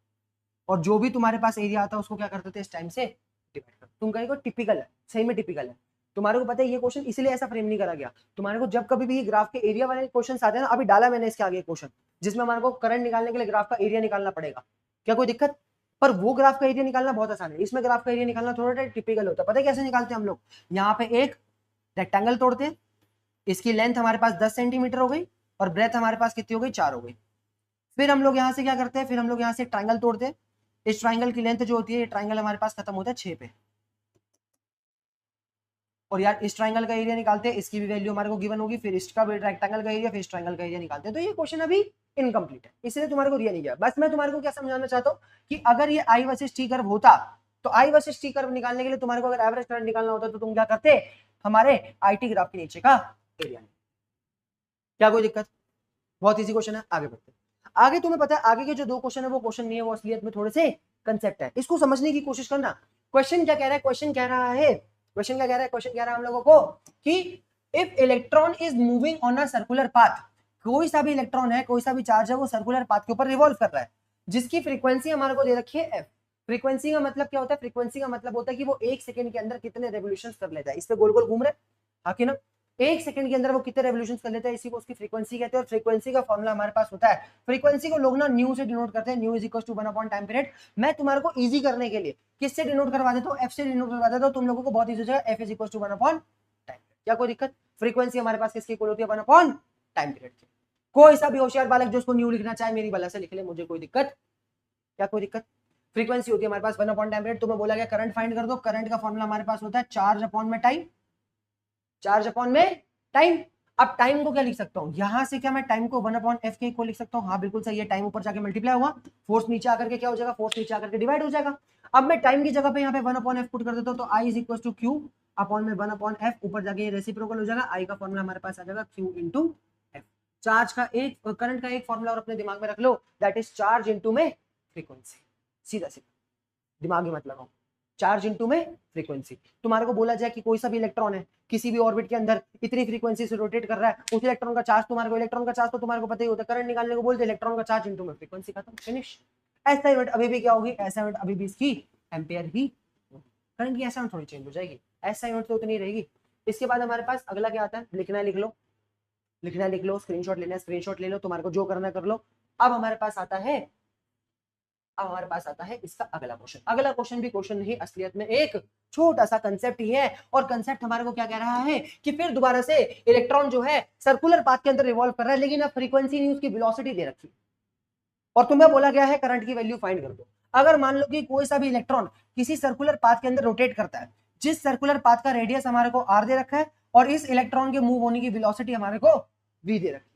और जो भी तुम्हारे पास एरिया आता है उसको क्या करते थे इस टाइम से डिवाइड करते। तुम कहेंगे टिपिकल है, सही में टिपिकल है, तुम्हारे को पता है ये क्वेश्चन इसलिए ऐसा फ्रेम नहीं करा गया, तुम्हारे को जब कभी भी ग्राफ के एरिया वाले क्वेश्चन आते हैं ना, अभी डाला मैंने इसके आगे क्वेश्चन जिसमें हमारे को करंट निकालने के लिए ग्राफ का एरिया निकालना पड़ेगा, क्या कोई दिक्कत, पर वो ग्राफ का एरिया निकालना बहुत आसान है, इसमें ग्राफ का एरिया निकालना थोड़ा टिपिकल होता है। पता है कैसे निकालते हैं हम लोग, यहाँ पे एक रेक्टेंगल तोड़ते हैं, इसकी लेंथ हमारे पास 10 सेंटीमीटर हो गई और ब्रेथ हमारे पास कितनी हो गई 4 हो गई, फिर हम लोग यहाँ से क्या करते हैं, फिर हम लोग यहाँ से ट्राइंगल तोड़ते हैं, इस ट्राइंगल की लेंथ जो होती है, ये ट्राइंगल हमारे पास खत्म होता है 6 पे, और यार इस ट्राइंगल का एरिया निकालते हैं, इसकी भी वैल्यू हमारे को गिवन होगी, फिर इसका भी रेक्टेंगल का एरिया, फिर इस ट्राइंगल का एरिया निकालते हैं। तो ये क्वेश्चन अभी इनकम्प्लीट है, इसलिए तुम्हारे को दिया नहीं गया। बस मैं तुम्हारे को क्या समझाना चाहता हूँ कि अगर ये आई वर्सेस टी कर्व होता, तो आई वर्सेस टी कर्व निकालने के लिए तुम्हारे को अगर एवरेज करंट निकालना होता तो तुम क्या करते, हमारे आई टी ग्राफ के नीचे का एरिया, क्या कोई दिक्कत, बहुत ईजी क्वेश्चन है, आगे बढ़ते हैं। आगे तुम्हें पता है आगे के जो 2 क्वेश्चन है वो क्वेश्चन नहीं है, वो असलियत में थोड़े से कंसेप्ट है, इसको समझने की कोशिश करना। क्वेश्चन क्या कह रहा है, क्वेश्चन कह रहा है, क्वेश्चन क्या कह रहा है, क्वेश्चन कह रहा है हम लोगों को कि if electron is moving on a circular path, कोई सा भी इलेक्ट्रॉन है, कोई सा भी चार्ज है, वो सर्कुलर पाथ के ऊपर रिवॉल्व कर रहा है, जिसकी फ्रीक्वेंसी हमारे को दे रखी है एफ। फ्रीक्वेंसी का मतलब क्या होता है, फ्रीक्वेंसी का मतलब होता है कि वो 1 सेकंड के अंदर कितने रेवोल्यूशन कर लेता है, इस पे गोल गोल घूम रहे, हाँ कि ना, 1 सेकंड के अंदर वो कितने रेवोल्यूशन कर लेता है, इसी को उसकी फ्रीक्वेंसी कहते हैं। और फ्रीक्वेंसी का फॉर्मूला हमारे पास होता है, फ्रीक्वेंसी को लोग ना न्यू से डिनोट करते हैं, nu is equal to 1 upon time period. मैं तुम्हारे को इजी करने के लिए किससे डिनोट करवा देता हूँ, एफ से डिनोट करवा देता हूँ, तुम लोगों को बहुत इजी हो जाएगा, F is equal to 1 upon time. क्या कोई दिक्कत, फ्रीक्वेंसी हमारे पास किसकी इक्वल होती है, 1 अपॉन टाइम पीरियड की। कोई सा भी होशियार बालक जो उसको न्यू लिखना चाहे मेरी भला से लिख ले, मुझे कोई दिक्कत, क्या कोई दिक्कत। फ्रीक्वेंसी होती है हमारे पास 1 अपॉन टाइम पीरियड। तुम्हें बोला गया करंट फाइंड कर दो, करंट का फॉर्मूला हमारे पास होता है चार्ज अपॉन में टाइम, चार्ज अपॉन में टाइम। अब टाइम को क्या लिख सकता हूं, यहां से क्या मैं टाइम को 1 अपॉन एफ के इक्वल लिख सकता हूं, हाँ बिल्कुल सही है, टाइम ऊपर जाके मल्टीप्लाई हुआ, फोर्स नीचे आकर के क्या हो जाएगा, फोर्स नीचे आकर के डिवाइड हो जाएगा। अब मैं टाइम की जगह पे यहाँ पे 1 अपॉन एफ पुट कर देता हूं, तो I is equal to q upon में 1 अपॉन एफ, ऊपर जाके रेसिप्रोकल हो जाएगा, आई का फॉर्मूला हमारे पास आ जाएगा क्यू इंटू एफ। चार्ज का एक, करंट का एक फॉर्मूला और अपने दिमाग में रख लो, दैट इज चार्ज इंटू में फ्रीक्वेंसी, सीधा सीधा दिमागी मत लगाओ, चार्ज इंटू में फ्रीक्वेंसी। तुम्हारे को बोला जाए कि कोई सा भी इलेक्ट्रॉन है किसी भी ऑर्बिट के अंदर इतनी फ्रीक्वेंसी से रोटेट कर रहा है, उस इलेक्ट्रॉन का चार्ज तुम्हारे को, इलेक्ट्रॉन का चार्ज तो तुम्हारे को पता ही होता है, करंट निकालने को बोलते इलेक्ट्रॉन का चार्ज इंटू में फ्रीक्वेंसी, खत्म, फिनिश। ऐसा यूनिट अभी भी क्या होगी, ऐसा यूनिट अभी भी इसकी एम्पेयर ही, करंट की ऐसा यूनिट थोड़ी चेंज हो जाएगी, ऐसा यूनिट तो उतनी रहेगी। इसके बाद हमारे पास अगला क्या आता है, लिखना है लिख लो, लिखना लिख लो, स्क्रीनशॉट लेना स्क्रीनशॉट ले लो, तुम्हारे को जो करना कर लो। अब हमारे पास आता है इसका अगला क्वेश्चन। अगला क्वेश्चन भी क्वेश्चन नहीं, असलियत में एक छोटा सा कंसेप्ट ही है। और कंसेप्ट हमारे को क्या कह रहा है कि फिर दोबारा से इलेक्ट्रॉन जो है सर्कुलर पाथ के अंदर रिवॉल्व कर रहा है, लेकिन अब फ्रीक्वेंसी नहीं, उसकी वेलोसिटी दे रखी और तुम्हें बोला गया है करंट की वैल्यू फाइंड कर दो। अगर मान लो कि कोई सा भी इलेक्ट्रॉन किसी सर्कुलर पाथ के अंदर रोटेट करता है, जिस सर्कुलर पाथ का रेडियस हमारे को आर दे रखा है और इस इलेक्ट्रॉन के मूव होने की वेलोसिटी हमारे को वी दे रखी है,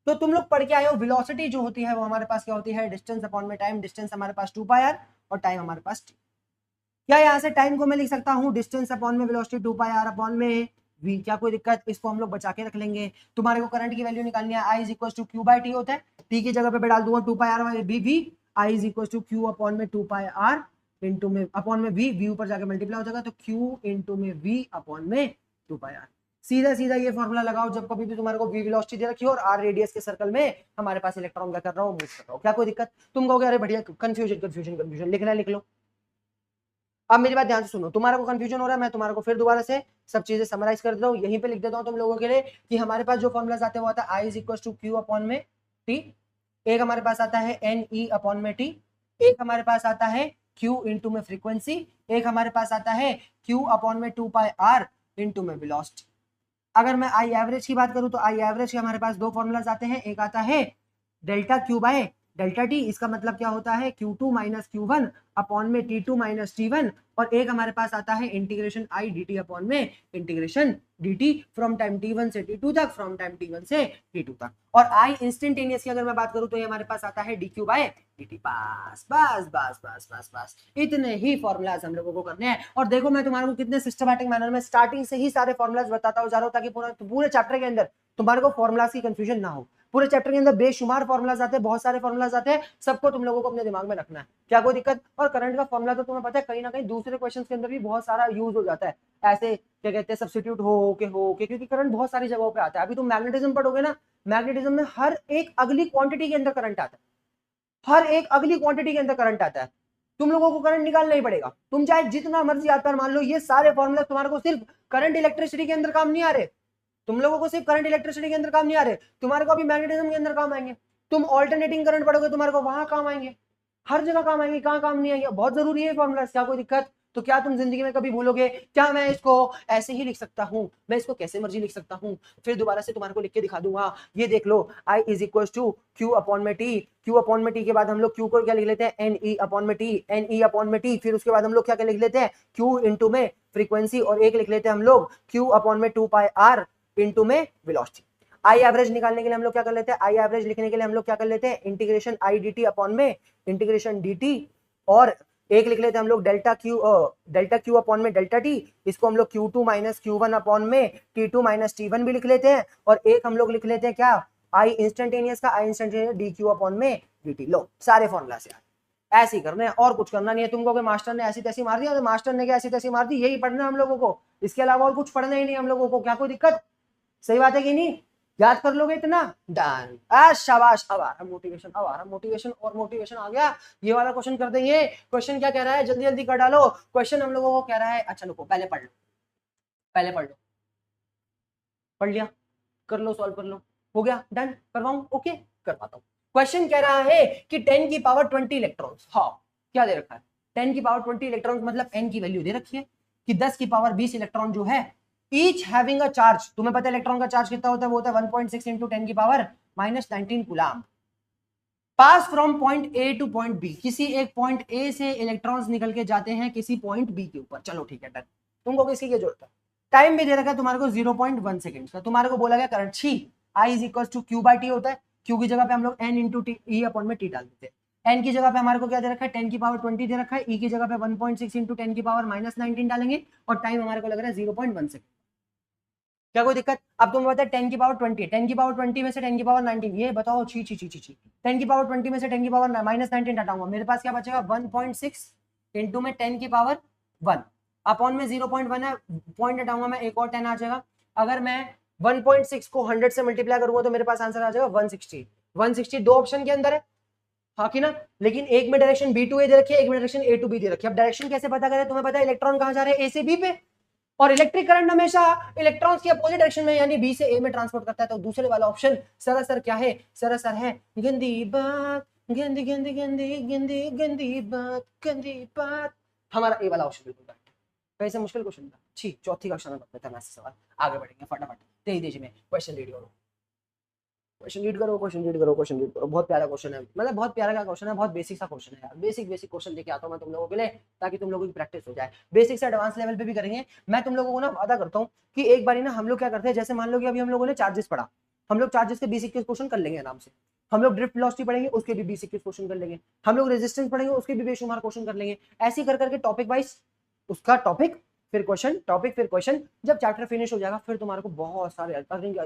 तो तुम लोग पढ़ के आए हो वेलोसिटी जो होती है वो हमारे पास क्या होती है, डिस्टेंस अपॉन में टाइम। डिस्टेंस हमारे पास 2 पाई आर और टाइम हमारे पास टी। क्या यहाँ से टाइम को मैं लिख सकता हूँ डिस्टेंस अपॉन में वेलोसिटी 2 पाई आर अपॉन में वी? क्या कोई दिक्कत? इसको हम लोग बचा के रख लेंगे। तुम्हारे को करंट की वैल्यू निकालनी है, I is equal to q by t होता है, टी की जगह पे डाल दूंगा 2 pi r v v, I is equal to q upon में 2 पाई आर इंटू में अपॉन में वी, वी ऊपर जाकर मल्टीप्लाई हो जाएगा तो क्यू इंटू में वी अपॉन में 2 पाई आर। सीधा सीधा ये फॉर्मूला लगाओ जब कभी भी तुम्हारे को वी वेलोसिटी दे रखी हो और आर रेडियस के सर्कल में हमारे पास इलेक्ट्रॉन क्या कर रहा हो, मूव कर रहा हो। क्या कोई दिक्कत? तुम कहोगे अरे बढ़िया, कंफ्यूजन लिखना लिख लो। अब मेरी बात ध्यान से सुनो, तुम्हारे को कंफ्यूजन हो रहा है, मैं तुम्हारे को फिर दोबारा से सब चीजें समराइज कर देता हूँ, यहीं पे लिख देता हूँ तुम लोगों के लिए कि हमारे पास जो फॉर्मुलाज आते हैं वो आता है I is equal to q upon में टी, एक हमारे पास आता है एन ई अपॉन में टी, एक हमारे पास आता है क्यू इंटू में फ्रीक्वेंसी, एक हमारे पास आता है क्यू अपॉन में 2 पाई आर इंटू में वेलोसिटी। अगर मैं आई एवरेज की बात करूं तो आई एवरेज के हमारे पास दो फॉर्मुलाज आते हैं, एक आता है delta q by delta T, इसका मतलब क्या होता है Q2 माइनस Q1 अपॉन में T2 माइनस T1, और एक हमारे पास आता है integration I D T upon में integration D t from time T1 से T2 तक, फ्रॉम टाइम T1 से T2 तक। और आई इंस्टेंटेनियस की अगर मैं बात करूं तो ये हमारे पास आता है DQ बाय dt। बस बस बस बस बस बस इतने ही फॉर्मुलाज हम लोगों को करने हैं। और देखो मैं तुम्हारे को कितने सिस्टमैटिक मैनर में स्टार्टिंग से ही सारे फॉर्मुलाज बताता जा रहा हूं ताकि पूरे चैप्टर के अंदर तुम्हारे को फॉर्मुलाज की कंफ्यूजन ना हो। पूरे चैप्टर के अंदर बेशुमार फॉर्मुलाज आते हैं, बहुत सारे फॉर्मुलाज आते हैं, सबको तुम लोगों को अपने दिमाग में रखना है। क्या कोई दिक्कत? और करंट का फॉर्मुला तो तुम्हें पता है कहीं ना कहीं दूसरे क्वेश्चंस के अंदर भी बहुत सारा यूज हो जाता है, ऐसे क्या कहते हैं सब्स्टिट्यूट हो के क्योंकि करंट बहुत सारी जगहों पे आता है। अभी तुम मैग्नेटिज्म पढ़ोगे ना, मैग्नेटिज्म में हर एक अगली क्वांटिटी के अंदर करंट आता है, हर एक अगली क्वांटिटी के अंदर करंट आता है। तुम लोगों को करंट निकालना ही पड़ेगा, तुम चाहे जितना मर्जी आता है। मान लो ये सारे फॉर्मुला तुम्हारे को सिर्फ करंट इलेक्ट्रिसिटी के अंदर काम नहीं आ रहे, तुम लोगों को सिर्फ करंट इलेक्ट्रिसिटी के अंदर काम नहीं आ रहे, तुम्हारे को अभी मैग्नेटिज्म के अंदर काम आएंगे। तुम ऑल्टरनेटिंग करंट पढ़ोगे तुम्हारे को वहां काम आएंगे, हर जगह काम आएंगे, कहां काम नहीं आएंगे। बहुत जरूरी है फॉर्मुला। क्या कोई दिक्कत? तो क्या तुम जिंदगी में कभी भूलोगे? क्या मैं इसको ऐसे ही लिख सकता हूं, मैं इसको कैसे मर्जी लिख सकता हूं, फिर दोबारा से तुम्हारे को लिख के दिखा दूंगा। ये देख लो, I is equal to q upon में टी, क्यू अपॉन में टी के बाद हम लोग क्यू को क्या लिख लेते हैं, एन ई अपॉन में टी, एन ई अपॉन में टी, फिर उसके बाद हम लोग क्या लिख लेते हैं, क्यू इंटू में फ्रीक्वेंसी, और एक लिख लेते हैं हम लोग क्यू अपॉन में 2 पाई आर इंटू में वेलोसिटी। आई एवरेज निकालने के लिए हम लोग क्या कर लेते हैं, आई एवरेज लिखने के लिए हम लोग क्या कर लेते हैं, integration I D T upon में इंटीग्रेशन डी टी, और एक लिख लेते हैं हम लोग डेल्टा क्यू अपॉन में डेल्टा टी, इसको हम लोग Q2 माइनस Q1 अपॉन में T2 माइनस T1 भी लिख लेते हैं, और एक हम लोग लिख लेते हैं क्या, आई इंस्टेंटेनियस का आई इंस्टेंटेनियस डी क्यू अपॉन में डी टी। लो सारे फॉर्मुला से ऐसे ही करना है और कुछ करना नहीं है तुमको। कि मास्टर ने ऐसी तैसी मार दिया तो मास्टर ने क्या ऐसी तैसी मार दी, यही पढ़ना है हम लोगों को, इसके अलावा और कुछ पढ़ना ही नहीं हम लोगों को। क्या कोई दिक्कत? सही बात है कि नहीं? याद कर लोगे इतना? डन। शाबाश। अब आ रहा मोटिवेशन, अब आ रहा मोटिवेशन, और मोटिवेशन आ गया। ये वाला क्वेश्चन कर देंगे। क्वेश्चन क्या कह रहा है, जल्दी जल्दी कर डालो। क्वेश्चन हम लोगों को कह रहा है, अच्छा रुको पहले पढ़ लो, पहले पढ़ लो, पढ़ लिया, कर लो, सॉल्व कर लो, हो गया, डन। करवाऊं? ओके करवाता हूं। क्वेश्चन कह रहा है कि 10 की पावर 20 इलेक्ट्रॉन्स, हाँ क्या दे रखा है, 10 की पावर 20 इलेक्ट्रॉन्स मतलब n की वैल्यू दे रखी है कि 10 की पावर 20 इलेक्ट्रॉन जो है, ईच हैविंग अ चार्ज, तुम्हें पता है इलेक्ट्रॉन का चार्ज कितना होता है, वो होता है 1.6 इंटू 10 की power minus 19 coulomb. Pass from point A to point B, किसी एक पॉइंट ए से इलेक्ट्रॉन्स निकल के जाते हैं किसी पॉइंट बी के ऊपर। चलो ठीक है डन, तुमको किसकी क्या जरूरत है, टाइम भी दे रखा है तुम्हारे को 0.1 सेकंड का। तुम्हारे को बोला गया करंट छी, I is equal to q by t होता है, क्यू की जगह पे हम लोग n into t e upon में टी डाल देते हैं। एन की जगह पे हमारे को क्या दे रखा है, 10 की पावर 20 दे रखा है, ई की जगह पे 1.6 इंटू 10 की पावर माइनस 19 डालेंगे, और टाइम हमारे को लग रहा है 0.1 सेकंड। क्या कोई दिक्कत? अब तुम बताओ 10 की पावर 20, 10 की पावर 20 में से 10 की पावर 19, ये बताओ छी छी छी छी छी, 10 की पावर 20 में से 10 की पावर माइनस 19 हटाऊंगा, मेरे पास क्या बचेगा 1.6 इंटू में 10 की पावर 1 अपॉन में 0.1 है, पॉइंट हटाऊंगा मैं, एक और 10 आ जाएगा। अगर मैं 1.6 को 100 से मल्टीप्लाई करूंगा तो मेरे पास आंसर आ जाएगा 160। 160 दो ऑप्शन के अंदर है, हाँ कि ना, लेकिन एक में डायरेक्शन बी टू ए दे रखी है, एक में डायरेक्शन ए टू बी दे रखी है। अब डायरेक्शन कैसे पता करें? तुम्हें पता है इलेक्ट्रॉन कहां जा रहे हैं, ए से बी पे, और इलेक्ट्रिक करंट हमेशा इलेक्ट्रॉन्स की अपोजिट डायरेक्शन में यानी बी से ए में ट्रांसपोर्ट करता है। तो दूसरे वाला ऑप्शन सरासर क्या है, सरासर है गंदी बात, गंदी गंदी गंदी गंदी गंदी बात, गंदी बात। हमारा ए वाला ऑप्शन बिल्कुल करेक्ट है। कैसे मुश्किल क्वेश्चन था, ठीक चौथी कक्षा में करते थे ऐसे सवाल। आगे बढ़ेंगे फटाफट, तेज में क्वेश्चन रीड करो, क्वेश्चन रीड करो, क्वेश्चन रीड करो, क्वेश्चन रीड करो। बहुत प्यारा क्वेश्चन है, मतलब बहुत प्यारा का क्वेश्चन है, बहुत बेसिक सा क्वेश्चन है यार। बेसिक क्वेश्चन लेके आता हूं मैं तुम लोगों के लिए, ताकि तुम लोगों की प्रैक्टिस हो जाए। बेसिक से एडवांस लेवल पे भी करेंगे। मैं तुम लोगों को ना वादा करता हूँ कि एक बारी ना हम लोग क्या करते हैं, जैसे मान लो कि अभी हम लोगों ने चार्जेस पढ़ा, हम लोग चार्जेस के बेसिक के क्वेश्चन कर लेंगे आराम से। हम लोग ड्रिफ्ट वेलोसिटी पढ़ेंगे, उसके भी बेसिक के क्वेश्चन कर लेंगे। हम लोग रेजिस्टेंस पढ़ेंगे, उसके भी बेशुमार क्वेश्चन कर लेंगे। ऐसे कर करके टॉपिक वाइज, उसका टॉपिक फिर क्वेश्चन, टॉपिक फिर क्वेश्चन। जब चैप्टर फिनिश हो जाएगा फिर तुम्हारे को बहुत सारे अतरंगी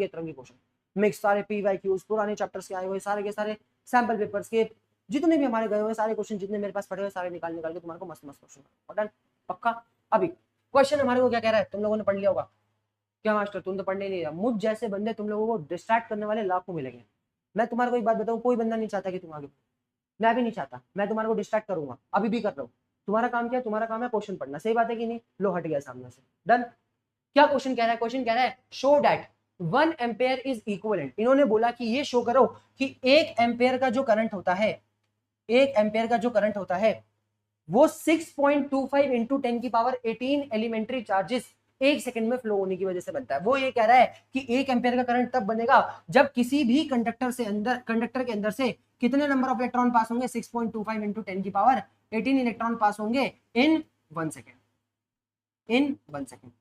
अतरंगी क्वेश्चन मिक्स, सारे पीवाईक्यूज, पुराने चैप्टर्स के आए हुए सारे के सारे, सैंपल पेपर्स के जितने भी हमारे गए हुए सारे क्वेश्चन, जितने मेरे पास पड़े हुए सारे निकाल के तुम्हारे को मस्त मस्त क्वेश्चन डन पक्का। अभी क्वेश्चन हमारे को क्या कह रहा है, तुम लोगों ने पढ़ लिया होगा। क्या मास्टर तुम तो पढ़ने नहीं रहा। मुझ जैसे बंदे तुम लोगों को डिस्ट्रैक्ट करने वाले लाखों मिलेंगे। मैं तुम्हारे को एक बात बताऊं, कोई बंदा नहीं चाहता कि तुम आगे, मैं भी नहीं चाहता। मैं तुम्हारे को डिस्ट्रैक्ट करूंगा, अभी भी कर रहा हूँ। तुम्हारा काम क्या है, तुम्हारा काम है क्वेश्चन पढ़ना। सही बात है कि नहीं, लो हट गया सामने से, डन। क्या क्वेश्चन कह रहा है, क्वेश्चन कह रहा है show that 1 ampere is equivalent. इन्होंने बोला कि ये शो करो कि 1 एम्पेयर का जो करंट होता है, 1 एम्पेयर का जो करंट होता है वो 6.25 इंटू 10 की पावर 18 एलिमेंट्री चार्जेस 1 सेकंड में फ्लो होने की वजह से बनता है। वो ये कह रहा है कि 1 एम्पेयर का करंट तब बनेगा जब किसी भी कंडक्टर के अंदर से कितने नंबर ऑफ इलेक्ट्रॉन पास होंगे, 6.25 इंटू 10 की पावर 18 इलेक्ट्रॉन पास होंगे इन 1 सेकेंड, इन 1 सेकेंड।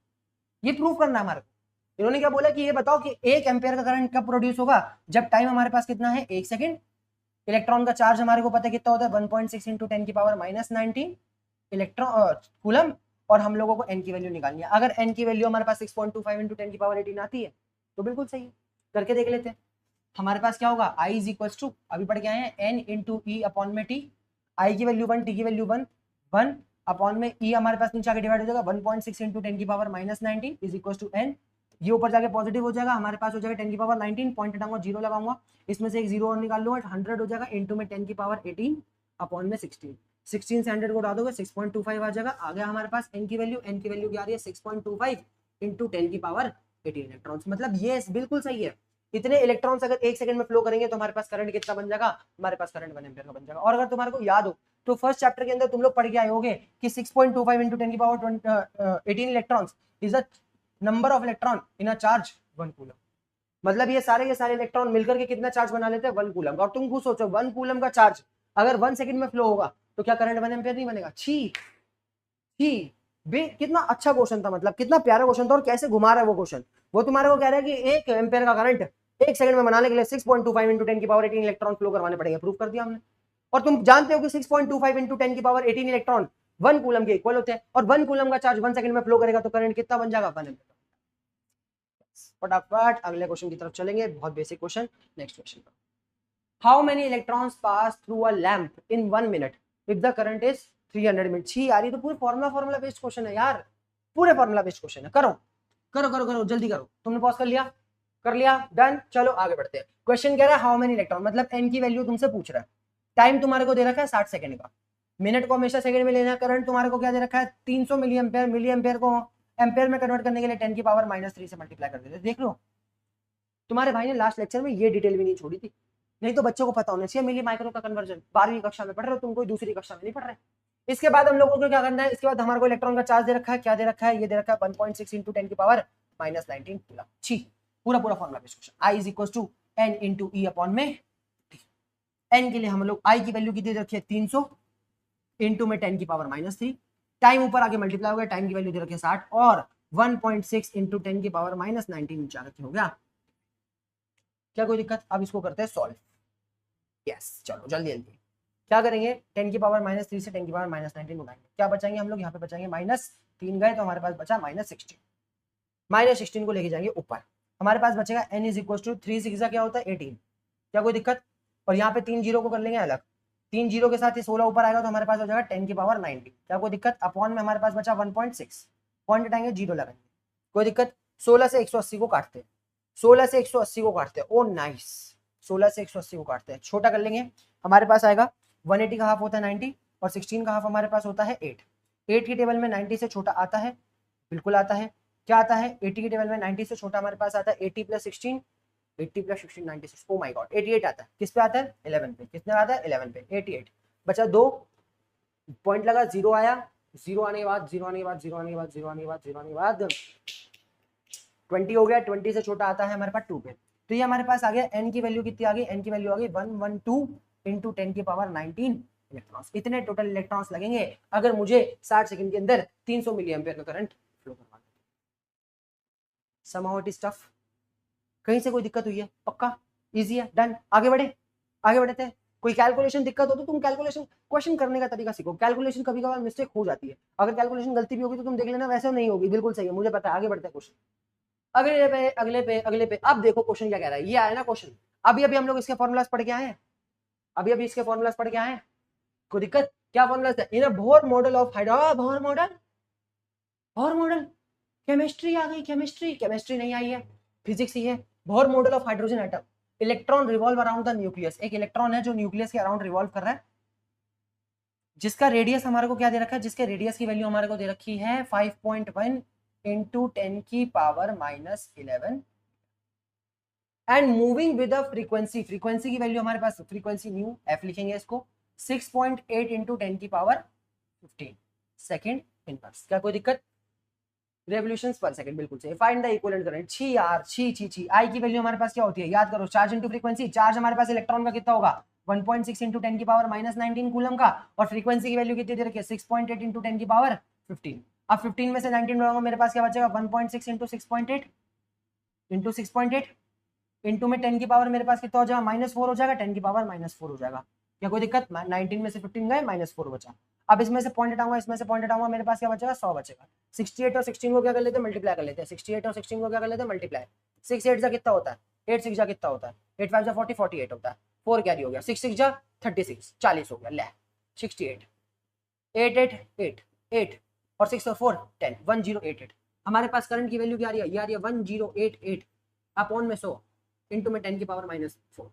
ये प्रूव करना है हमारे को। इन्होंने क्या बोला कि ये बताओ कि 1 एम्पेयर का करंट कब प्रोड्यूस होगा, जब टाइम हमारे पास कितना है, 1 सेकेंड। इलेक्ट्रॉन का चार्ज हमारे को पता है कितना होता है, 1.6 इंटू 10 की पावर -19 इलेक्ट्रॉन कूलम। और हम लोगों को n की वैल्यू निकालनी है। अगर n की वैल्यू हमारे पास 6.25 इंटू 10 की पावर 18 आती है तो बिल्कुल सही है, करके देख लेते हैं। हमारे पास क्या होगा, I इज इक्वल टू, अभी पढ़ के आए हैं, n इंटू ई अपॉन में टी। आई की वैल्यू 1, टी की वैल्यू 1 अपॉन में ई हमारे पास नीचे आके डिवाइड हो जाएगा 1.6 इंटू 10 की power -19 is equal to n। ये ऊपर जाके पॉजिटिव हो जाएगा, हमारे पास हो जाएगा 10 की पावर 19, पॉइंट हटाऊंगा, जीरो लगाऊंगा, इसमें से एक जीरो और निकाल लूंगा, 100 हो जाएगा इंटू में 10 की पावर 18 अपॉन में 16 से 100 को उड़ा दोगे 6.25 आ जाएगा। आ गया हमारे पास n की वैल्यू, n की वैल्यू क्या आ रही है 6.25 इंटू 10 की पावर 18 इलेक्ट्रॉन्स। मतलब ये बिल्कुल सही है। इतने इलेक्ट्रॉन्स अगर 1 सेकंड में फ्लो करेंगे तो हमारे पास करंट कितना बन जाएगा, हमारे पास करंट 1 एम्पीयर का बन जाएगा। और अगर तुम्हारे को याद हो तो फर्स्ट चैप्टर के अंदर तुम लोग पढ़ के आए होगे कि 6.25 इंटू 10 की power 18 electrons is the number of electron in a charge 1 coulomb. मतलब ये सारे इलेक्ट्रॉन मिलकर के कितना चार्ज बना लेते हैं, 1 कूलम। और तुम खुद सोचो 1 कूलम का चार्ज अगर 1 सेकंड में फ्लो होगा तो क्या करंट 1 एम्पीयर नहीं बनेगा। छी छी बे, कितना अच्छा क्वेश्चन था, मतलब कितना प्यारा क्वेश्चन था। और कैसे घुमा रहा है वो क्वेश्चन। वो तुम्हारे को कह रहा है कि 1 एम्पीयर का करंट 1 सेकंड में बनाने के लिए 6.25 इंटू 10 की पावर 18 इलेक्ट्रॉन फ्लो करवाने पड़ेंगे। प्रूव कर दिया हमने। और तुम जानते हो कि 6.25 इंटू 10 की पावर 18 इलेक्ट्रॉन 1 कूलम के इक्वल होते हैं। और 1 कूलम का चार्ज 1 सेकंड में फ्लो करेगा तो करंट कितना बन जाएगा, 1 एम्पीयर। फटाफट अगले क्वेश्चन की तरफ चलेंगे, बहुत basic question. Next question, how many electrons pass through a lamp in 1 minute if the current is 300 minute. छी यार, ये तो पूरे फॉर्मूला बेस्ड क्वेश्चन है यार, पूरे फॉर्मूला बेस्ड क्वेश्चन है। करो करो करो करो जल्दी करो। तुमने पॉज कर लिया, कर लिया, डन। चलो आगे बढ़ते हैं। क्वेश्चन कह रहा है हाउ मेनी इलेक्ट्रॉन, मतलब n की वैल्यू तुमसे पूछ रहा है। टाइम तुम्हारे को दे रखा है 60 सेकंड का, मिनट को हमेशा सेकंड में लेना है। करंट तुम्हारे को क्या दे रखा है 300 मिली एम्पेयर। मिली एम्पेयर को एम्पेयर में कन्वर्ट करने के लिए 10 की पावर -3 से मल्टीप्लाई कर देते। देख लो, तुम्हारे भाई ने लास्ट लेक्चर में ये डिटेल भी नहीं छोड़ी थी, नहीं तो बच्चों को पता होना चाहिए मिली माइक्रो का कन्वर्जन। 12वीं कक्षा में पढ़ रहे हो तुम, कोई दूसरी कक्षा में नहीं पढ़ रहे। इसके बाद हम लोगों को क्या करना है, इसके बाद हमारे को इलेक्ट्रॉन का चार्ज दे रखा है। क्या दे रखा है, ये दे रखा है 1.6 इंटू 10 की पावर -19 कूलम। छी, पूरा formula based question. I is equal to n into e upon में t। n के लिए हम लोग I की वैल्यू कितनी दे रखी है 300 इंटू में 10 की पावर -3। टाइम ऊपर आगे मल्टीप्लाई हो गया, टाइम की वैल्यू दे रखी है 60 और 1.6 इंटू 10 की पावर -19 नीचे रखी हो गया। क्या कोई दिक्कत। अब इसको करते हैं सॉल्व। यस चलो जल्दी जल्दी क्या करेंगे, 10 की पावर -3 से 10 की पावर -19 उड़ाएंगे। क्या बचाएंगे हम लोग, यहाँ पे बचाएंगे -3 गए तो हमारे पास बचा -16। -16 को लेके जाएंगे ऊपर, हमारे पास बचेगा n इज इक्वल टू 3 6 क्या होता है 18। क्या कोई दिक्कत। और यहाँ पे 3 जीरो को कर लेंगे अलग, 3 जीरो के साथ ये 16 ऊपर आएगा तो हमारे पास हो जाएगा 10 की पावर 90। क्या कोई दिक्कत। अपॉन में हमारे पास बचा 1.6, पॉइंट हटाएंगे जीरो लगाएंगे, कोई दिक्कत। 16 से 180 को काटते हैं, 16 से 180 को काटते हैं। ओ नाइस, 16 से 180 को काटते हैं, छोटा कर लेंगे। हमारे पास आएगा 180 का हाफ होता है 90 और 16 का हाफ हमारे पास होता है 8। 8 की टेबल में 90 से छोटा आता है बिल्कुल आता है। क्या आता है 80 के टेबल में 90 से छोटा हमारे पास आता है 80 plus 16, 80 plus 16 96, oh my God 88 आता है। किस पे आता है 11 पे। कितने आता है 11 पे 88। बचा 2 पॉइंट लगा, 0 आया, 0 आने के बाद 0 आने के बाद 0 आने के बाद 0 आने के बाद 0 आने के बाद 20 हो गया। 20 से छोटा आता है हमारे पास 2 पे। तो ये हमारे पास आ गया n की वैल्यू कितनी आ गई, n की वैल्यू आ गई 112 इंटू 10 की पावर 19 इलेक्ट्रॉन्स। इतने टोटल इलेक्ट्रॉन्स लगेंगे अगर मुझे 60 सेकंड के अंदर 300 मिली एम्पियर का करंट फ्लो करवाना। Somehow it is tough. कहीं से कोई दिक्कत हुई है? पक्का इजी है, डन। आगे बढ़े, आगे बढ़ते हैं। कोई कैलकुलेशन दिक्कत हो तो तुम कैलकुलेशन क्वेश्चन करने का तरीका सीखो। कैलकुलेशन कभी कभार मिस्टेक हो जाती है, अगर कैलकुलेशन गलती भी होगी तो तुम देख लेना, वैसे नहीं होगी, बिल्कुल सही है, मुझे पता है। आगे बढ़ते हैं क्वेश्चन, अगले पे अगले पे अगले पे। अब देखो क्वेश्चन क्या कह रहा है, ये आया ना क्वेश्चन, अभी अभी हम लोग इसके फॉर्मूलाज पढ़ के आए हैं, अभी अभी इसके फॉर्मूलाज पढ़ के आए हैं। कोई दिक्कत? क्या फॉर्मूलाज है? In a Bohr model of hydrogen, Bohr model, Bohr model, chemistry आ गई, केमिस्ट्री, केमिस्ट्री नहीं आई है, फिजिक्स ही है। Bohr model of hydrogen atom, electron revolve around the nucleus. एक इलेक्ट्रॉन है जो न्यूक्लियस के अराउंड रिवॉल्व कर रहा है, जिसका रेडियस हमारे को क्या दे रखा है, जिसके रेडियस की वैल्यू हमारे को दे रखी है 5.1 इंटू 10 की power -11 and moving with frequency, frequency की वैल्यू हमारे पास, फ्रीक्वेंसी न्यू एफ लिखेंगे इसको, 6.8 इंटू 10 की पावर 15 सेकेंड इनवर्स। क्या कोई दिक्कत? रेवोल्यूशंस पर सेकंड, बिल्कुल सही। Find the equivalent current. छी यार, छी छी छी। आई की वैल्यू हमारे पास क्या होती है, याद करो, चार्ज इंटू फ्रीक्वेंसी। चार्ज हमारे पास इलेक्ट्रॉन का कितना होगा 1.6 इंटू 10 की पावर -19 कूलम का, और फ्रीक्वेंसी की वैल्यू कितनी दे रखी है 6.8 इंटू 10 की पावर 15। अब 15 में से 19 लगाओ, मेरे पास क्या बचेगा 1.6 इंटू 6.8 इंटू 6.8 इंटू में 10 की पावर मेरे पास कितना हो जाएगा -4 हो जाएगा, 10 की पावर -4 हो जाएगा। क्या कोई दिक्कत? 19 में से 15 गए, -4 बचा। अब इसमें से पॉइंट हटाऊंगा, इसमें से पॉइंट हटाऊंगा, मेरे पास क्या बचेगा 100 बचेगा। 68 और 16 को क्या कर लेते हैं मल्टीप्लाई कर लेते हैं, 68 और 16 को क्या कर लेते हैं मल्टीप्लाई। 6 8 जा कितना होता है, 8 6 जा कितना होता है, 8 5 जा 40, 48 होता है, 4 कैरी हो गया, 6 6 जा 36, 40 हो गया। ले 68 8 8 8 8 और 6 और 4 10, 1088। हमारे पास करंट की वैल्यू क्या आ रही है, ये आ रही है 1088 अपॉन में 100 इंटू में 10 की पावर -4।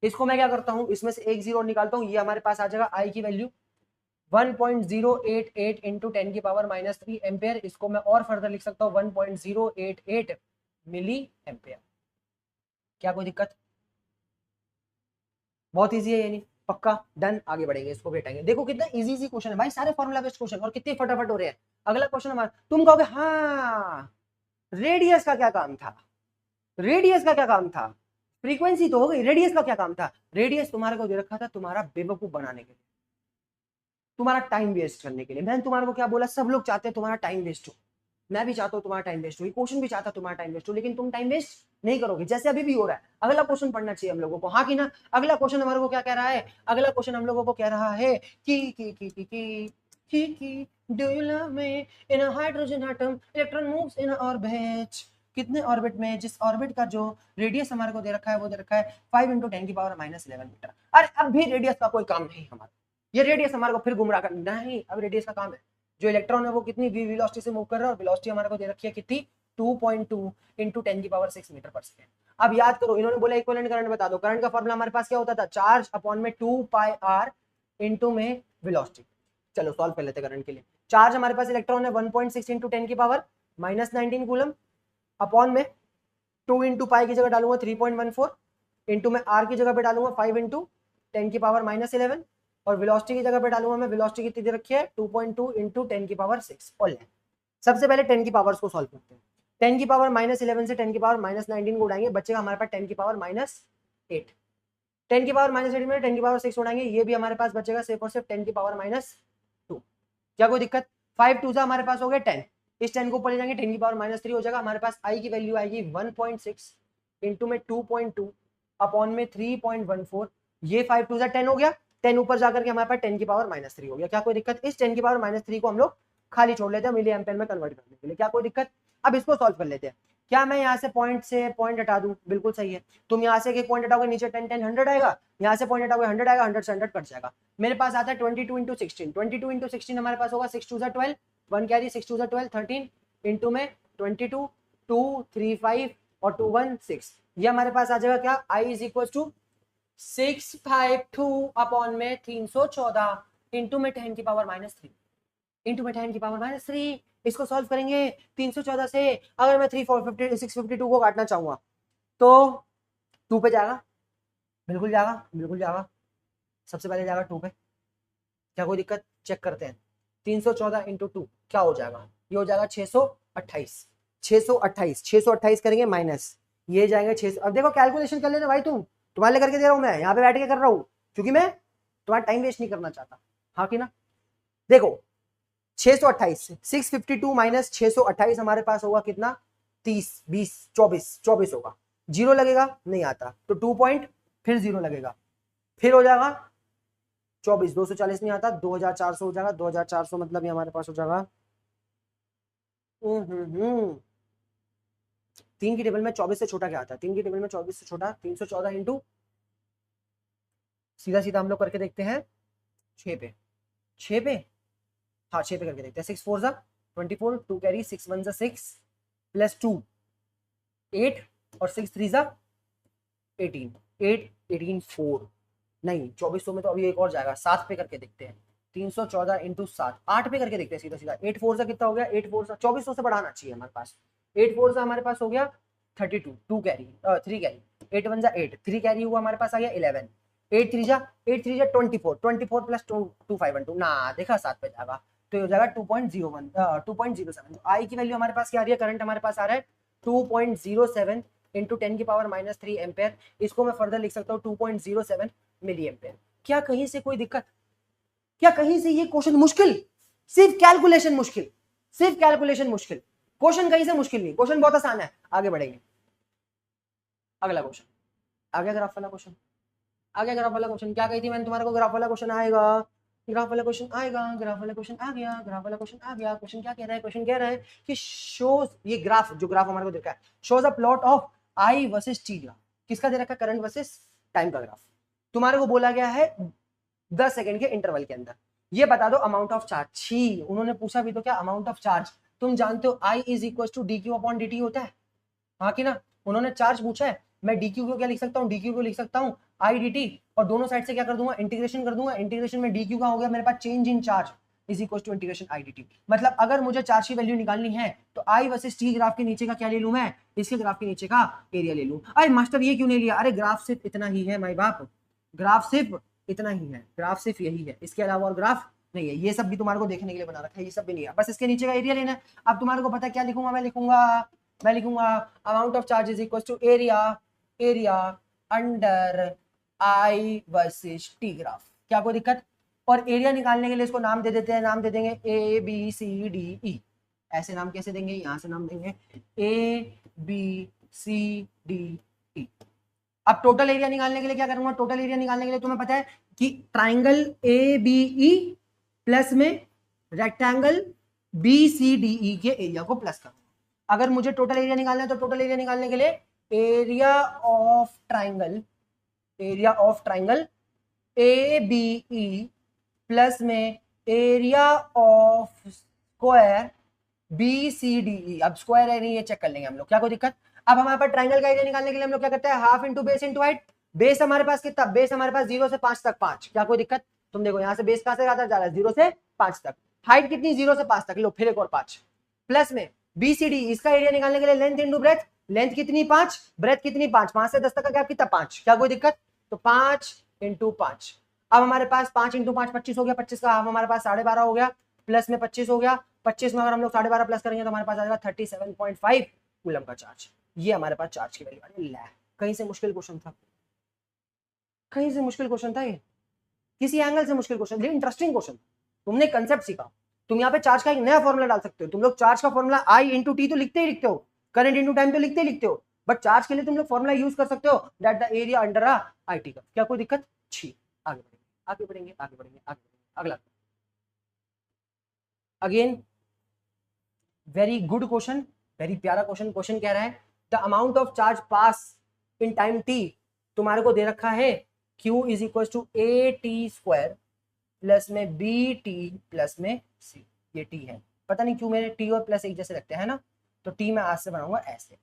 इसको मैं क्या करता हूँ, इसमें से एक जीरो निकालता हूँ, ये हमारे पास आ जाएगा आई की वैल्यू 1.088 इंटू 10 की पावर -3 एम्पेयर। इसको मैं और फर्दर लिख सकता हूँ 1.088 मिली एम्पेयर। क्या कोई दिक्कत? बहुत इजी है ये, नहीं पक्का, डन। आगे बढ़ेंगे, इसको भी हटाएंगे। देखो कितना इजी सी क्वेश्चन है भाई, सारे फॉर्मूला बेस्ड क्वेश्चन, और कितने फटाफट हो रहे हैं। अगला क्वेश्चन हमारा, तुम कहोगे हाँ रेडियस का क्या काम था, रेडियस का क्या काम था, फ्रीक्वेंसी तो हो गई, रेडियस का क्या काम था। रेडियस तुम्हारे को दे रखा था तुम्हारा बेवकूफ बनाने के लिए, तुम्हारा टाइम वेस्ट करने के लिए। मैंने तुम्हारे को क्या बोला, सब लोग चाहते हैं तुम्हारा टाइम वेस्ट हो, मैं भी चाहता हूँ तुम्हारा टाइम वेस्ट हो, क्वेश्चन भी चाहता तुम्हारा टाइम वेस्ट हो, लेकिन तुम टाइम वेस्ट नहीं करोगे, जैसे अभी भी हो रहा है। अगला क्वेश्चन पढ़ना चाहिए हम लोगों को, हाँ कि ना। अगला क्वेश्चन हमारे को क्या कह रहा है, अगला क्वेश्चन हम लोगों को कह रहा है कि do you love me in a hydrogen atom electron moves in orbit. कितने ऑर्बिट में, जिस ऑर्बिट का जो रेडियस हमारे को दे रखा है वो दे रखा है 5 इंटू 10 की पावर -11 मीटर। अरे अब भी रेडियस का कोई काम नहीं हमारा, ये रेडियस हमारे को फिर गुमराह कर नहीं, अब रेडियस का काम है जो इलेक्ट्रॉन है वो कितनी वेलोसिटी से मूव कर रहा है, और वेलोसिटी हमारे को दे रखी है कितनी 2.2 इंटू 10 की पावर 6 मीटर पर सेकेंड। अब याद करो, इन्होंने बोला इक्विवेलेंट करंट बता दो। करंट का फॉर्मूला हमारे पास क्या होता था, चार्ज अपॉन में 2 पाई आर इंटू में वेलोसिटी। चलो सॉल्व कर लेते हैं करंट के लिए। चार्ज हमारे पास इलेक्ट्रॉन है 1.6 इंटू 10 की पावर -19 कूलम, अपॉन में 2 इंटू पाई की जगह डालूंगा 3.14 इंटू में आर की जगह पे डालूंगा 5 इंटू 10 की पावर -11, और वेलोसिटी की जगह पे डालूंगा मैं, वेलोसिटी कितनी दे रखी है 2.2 इंटू 10 की पावर 6। और सबसे पहले 10 की पावर्स को सॉल्व करते हैं। 10 की पावर -11 से 10 की पावर -19 को उड़ाएंगे, बचेगा हमारे पास 10 की पावर -8। 10 की पावर -8 में 10 की पावर 6 उड़ाएंगे, ये भी हमारे पास बचेगा सिर्फ और सिर्फ 10 की पावर -2। क्या कोई दिक्कत? 5 2 हमारे पास हो गया 10, इस 10 को ऊपर ले जाएंगे 10 की पावर -3 हो जाएगा। हमारे पास आई की वैल्यू आएगी 1.6 इंटू में 2.2 अपॉन में 3.14। ये 5 2 10 हो गया, 10 ऊपर जाकर के हमारे पास 10 की पावर -3 हो गया। क्या कोई दिक्कत? इस 10 की पावर -3 को हम लोग खाली छोड़ लेते हैं मिली एम्पेयर में कन्वर्ट करने के लिए। क्या कोई दिक्कत? अब इसको सॉल्व कर लेते हैं। क्या मैं यहाँ से पॉइंट हटा दूं? बिल्कुल सही है। तुम यहाँ से एक पॉइंट हटाओगे, नीचे 10 10 100 आएगा, यहाँ से पॉइंट हटाओगे 100 आएगा, 100 से 100 कट जाएगा। मेरे पास आता है 22 इंटू 16, 22 इंटू 16 हमारे पास होगा 6 2 12, 1 कैरी 6 2 12 13 इंटू में 22 2 3 5 और 2 1 6। ये हमारे पास आ जाएगा क्या, I is equal to 652 upon में 314 इंटू में 10 की पावर -3 इंटू में 10 की पावर -3 इसको सॉल्व करेंगे 314 से। अगर मैं 652 को काटना चाहूंगा तो 2 पे जाएगा, बिल्कुल जाएगा, बिल्कुल जाएगा, सबसे पहले जाएगा 2 पे। क्या कोई दिक्कत? चेक करते हैं। 314 इंटू 2 क्या हो जाएगा? ये हो जाएगा 628। 628 628 करेंगे माइनस ये जाएंगे 600। अब देखो कैलकुलेशन कर लेना भाई, तुम्हारे लिए करके दे रहा हूं मैं, यहाँ पे बैठ के कर रहा हूँ क्योंकि मैं तुम्हारा टाइम वेस्ट नहीं करना चाहता। हाँ कि ना? देखो 628 652 माइनस 628 हमारे पास होगा कितना? 30 20 24 24 होगा। जीरो लगेगा नहीं आता तो 2 पॉइंट, फिर जीरो लगेगा, फिर हो जाएगा 24, 240 नहीं आता, 2400 हो जाएगा। 2400 मतलब ये हमारे पास हो जाएगा 3 की टेबल में 24 से छोटा क्या आता है? 3 की टेबल में 24 से छोटा 314 इंटू, सीधा सीधा हम लोग करके देखते हैं 6 पे, 6 पे, हाँ 6 पे करके देखते हैं। 6 4 जा 24, 2 कैरी, 6 1 जा 6 प्लस 2 8 और 6 3 जा 18, 8 18 4 नहीं 2400 में तो अभी एक और जाएगा। 7 पे करके देखते हैं। 314 इंटू 7, 8 पे करके देखते हैं सीधा सीधा। 8 4 से कितना हो गया? 8 4 से 2400 से बढ़ाना चाहिए हमारे पास। 8 4 से हमारे पास हो गया 32, 2 कैरी 3 कैरी, 8 1 जा 8, 3 कैरी हुआ हमारे पास आ गया 11, 8 3 जा 24, 24 प्लस 2 512 ना देखा 7 पे जाएगा तो हो जाएगा 2.01 2.07। आई की वैल्यू हमारे पास क्या आ रही है? करंट हमारे पास आ रहा है 2.07 इंटू 10 की पावर -3 एम्पेयर। इसको मैं फर्दर लिख सकता हूँ 2.07 मिली एम्पेयर। क्या कहीं से कोई दिक्कत? क्या कहीं से ये क्वेश्चन मुश्किल? सिर्फ कैलकुलेशन मुश्किल, सिर्फ कैलकुलेशन मुश्किल, क्वेश्चन कहीं से मुश्किल नहीं, क्वेश्चन बहुत आसान है। आगे बढ़ेंगे, अगला क्वेश्चन आ गया ग्राफ वाला क्वेश्चन, आ गया ग्राफ वाला क्वेश्चन। क्या कही थी मैंने तुम्हारे को? ग्राफ वाला क्वेश्चन आएगा, ग्राफ वाला क्वेश्चन आएगा, ग्राफ वाला क्वेश्चन आ गया, ग्राफ वाला क्वेश्चन आ गया। क्वेश्चन क्या कह रहा है? क्वेश्चन कह रहा है कि शोज, ये ग्राफ जो ग्राफ हमारे को दिखा है, shows a plot of I versus T graph. किसका दे रखा है? करंट वर्सेस टाइम का ग्राफ। तुम्हारे को बोला गया है 10 सेकंड के इंटरवल के अंदर ये बता दो अमाउंट ऑफ चार्ज। छी, उन्होंने पूछा भी तो क्या? Amount of charge. तुम जानते हो I is equal to D Q upon D T होता है, हाँ कि ना? उन्होंने चार्ज पूछा है, मैं डी क्यू को क्या लिख सकता हूँ? डी क्यू को लिख सकता हूँ आई डी टी, और दोनों साइड से क्या कर दूंगा? इंटीग्रेशन कर दूंगा। इंटीग्रेशन में डी क्यू का हो गया मेरे पास change in charge is equal to integration I D t. मतलब अगर मुझे चार्ज की वैल्यू निकालनी है तो आई वर्सेस टी ग्राफ के नीचे का क्या ले लूं मैं? इसके ग्राफ के नीचे का एरिया ले लूं। अरे मास्टर ये क्यों नहीं लिया? अरे ग्राफ सिर्फ इतना ही है माई बाप, ग्राफ सिर्फ इतना ही है, ग्राफ सिर्फ यही है, इसके अलावा और ग्राफ नहीं है। ये सब भी तुम्हारे को देखने के लिए बना रखा है, ये सब भी नहीं है, बस इसके नीचे का एरिया लेना है। अब तुम्हारे को पता है क्या लिखूंगा? मैं लिखूंगा amount of charge is equal to area under I versus T graph. क्या कोई दिक्कत? और एरिया निकालने के लिए इसको नाम दे देते हैं, नाम दे देंगे ए बी सी डी ई। ऐसे नाम कैसे देंगे? यहां से नाम देंगे ए बी सी डी ई। अब टोटल एरिया निकालने के लिए क्या करूंगा? टोटल एरिया निकालने के लिए तुम्हें पता है कि triangle A B E plus में rectangle B C D E के एरिया को प्लस करूंगा। अगर मुझे टोटल एरिया निकालना है तो टोटल एरिया निकालने के लिए area of triangle A B E plus में area of square B C D E. अब स्क्वायर है नहीं, ये चेक कर लेंगे हम लोग, क्या कोई दिक्कत? अब हमारे पास ट्राइंगल का एरिया निकालने के लिए हम लोग क्या करते हैं? Half into base into height. Base हमारे पास कितना? बेस हमारे पास 0 से 5 तक 5। क्या कोई दिक्कत? तुम देखो यहाँ से बेस कहां से जा रहा है? 0 से 5 तक। हाइट कितनी? 0 से 5 तक। लो फिर एक और 5 प्लस में बीसीडी, इसका एरिया निकालने के लिए लेंथ इंटू ब्रेथ। लेंथ कितनी? 5, ब्रेथ कितनी? 5, 5 से 10 तक का गैप कितना? 5। क्या कोई दिक्कत? तो 5 इंटू 5। अब हमारे पास 5 इंटू 5 25 हो गया, 25 का हाफ हमारे पास 12.5 हो गया, प्लस में 25 हो गया। 25 में अगर हम लोग 12.5 प्लस करेंगे तो हमारे पास आ जाएगा 37.5 कूलम का चार्ज। ये हमारे पास चार्ज की वैल्यू आ रही है। कहीं से मुश्किल क्वेश्चन था, कहीं से मुश्किल क्वेश्चन था ये, किसी एंगल से मुश्किल क्वेश्चन, लेकिन इंटरेस्टिंग क्वेश्चन। तुमने कंसेप्ट सीखा। तुम यहाँ पे चार्ज का एक नया फॉर्मूला डाल सकते हो। तुम लोग चार्ज का फॉर्मूला आई इंटू टी तो लिखते ही लिखते हो, करंट इंटू टाइम तो लिखते ही लिखते हो, बट चार्ज के लिए तुम लोग फॉर्मूला यूज कर सकते हो that the area under I T का। क्या कोई दिक्कत? छी, आगे बढ़ेंगे आगे बढ़ेंगे आगे बढ़ेंगे आगे बढ़ेंगे। अगला again very good question, very प्यारा क्वेश्चन। क्वेश्चन कह रहा है the amount of charge pass in time T. तुम्हारे को दे रखा है Q is equal to A T square plus में बी टी प्लस में सी। ये टी है, पता नहीं क्यों मेरे टी और प्लस एक जैसे लगते हैं ना, तो टी मैं आज से बनाऊंगा ऐसे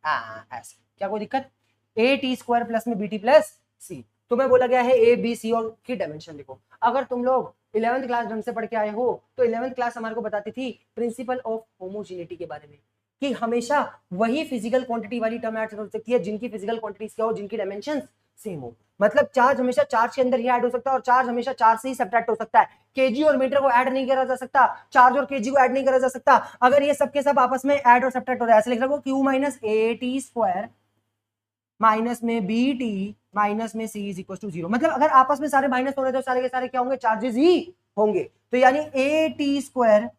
ऐसे। क्या कोई दिक्कत? ए टी स्क्वायर प्लस में बी टी प्लस सी। तुम्हें बोला गया है ए बी सी और की डायमेंशन लिखो। अगर तुम लोग 11th क्लास ढंग से पढ़ के आए हो तो 11th क्लास हमारे को बताती थी प्रिंसिपल ऑफ होमोजेनिटी के बारे में, कि हमेशा वही फिजिकल क्वांटिटी वाली टर्म ऐड हो सकती है जिनकी फिजिकल क्वांटिटीज क्या हो, जिनकी डायमेंशंस सेम हो। मतलब चार्ज हमेशा चार्ज के अंदर ही ऐड हो सकता है और चार्ज हमेशा चार्ज से ही सब्ट्रैक्ट हो सकता है। केजी और मीटर को ऐड नहीं करा जा सकता, चार्ज और केजी को ऐड नहीं करा जा सकता। अगर ये सब के सब आपस में ऐड और सब्ट्रैक्ट हो रहा है, ऐसे लिख रखो क्यू माइनस ए टी स्क्वायर माइनस में बी टी माइनस में सी इज इक्वल टू 0। मतलब अगर आपस में सारे माइनस हो रहे तो सारे के सारे क्या होंगे, चार्जेस ही होंगे। तो यानी ए टी स्क्वायर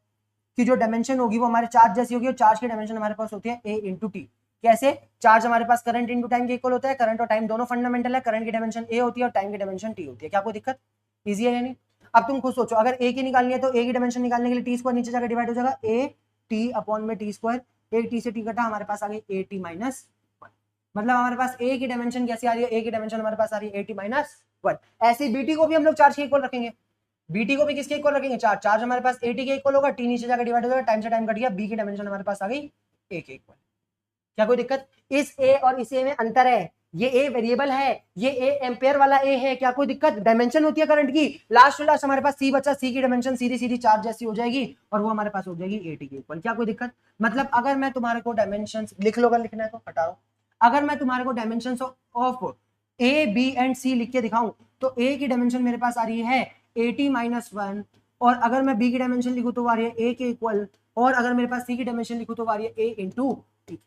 की जो डायमेंशन होगी वो हमारे चार्ज जैसी होगी और चार्ज की डायमेंशन हमारे पास होती है ए इंटू टी। कैसे? चार्ज हमारे पास करंट इंटू टाइम के इक्वल होता है, करंट और टाइम दोनों फंडामेंटल है, करंट की डायमेंशन ए होती है और टाइम की डायमेंशन टी होती है। क्या कोई दिक्कत? इजी है यानी। अब तुम खुद सोचो, अगर ए की निकालनी है तो ए की डायमेंशन निकालने के लिए टी स्क्वायर नीचे जाकर डिवाइड हो जाएगा, ए टी अपॉन में टी स्क्वायर, ए टी से टी कटा, हमारे पास आ गई ए टी माइनस 1। मतलब हमारे पास ए की डायमेंशन कैसी आ रही है, ए की डायमेंशन हमारे पास आ रही है ए टी माइनस 1। ऐसे बीटी को भी हम लोग चार्ज के इक्वल रखेंगे, बीटी को भी किसके इक्वल रखेंगे, चार्ज हमारे पास एटी के इक्वल होगा, टी नीचे जाकर डिवाइड हो जाएगा, टाइम से टाइम कट गया, बी की डायमेंशन हमारे पास आ गई ए के इक्वल। क्या कोई दिक्कत? इस ए और इस ए में अंतर है, ये ए वेरिएबल है, ये ए एम्पेयर वाला ए है। क्या कोई दिक्कत? डायमेंशन होती है करंट की, लास्ट टू लास्ट हमारे पास सी बचा, सी की डायमेंशन सीधी सीधी चार्ज जैसी हो जाएगी और वो हमारे पास हो जाएगी एटी के इक्वल। क्या कोई दिक्कत? मतलब अगर मैं तुम्हारे को डायमेंशन लिख लो, अगर लिखना है तो हटाओ, अगर मैं तुम्हारे को dimension of A B and C लिख के दिखाऊं तो ए की डायमेंशन मेरे पास आ रही है एटी माइनस 1, और अगर मैं बी की डायमेंशन लिखूं तो आ रही है ए के इक्वल, और अगर मेरे पास सी की डायमेंशन लिखूं तो आ रही है ए इंटू टी।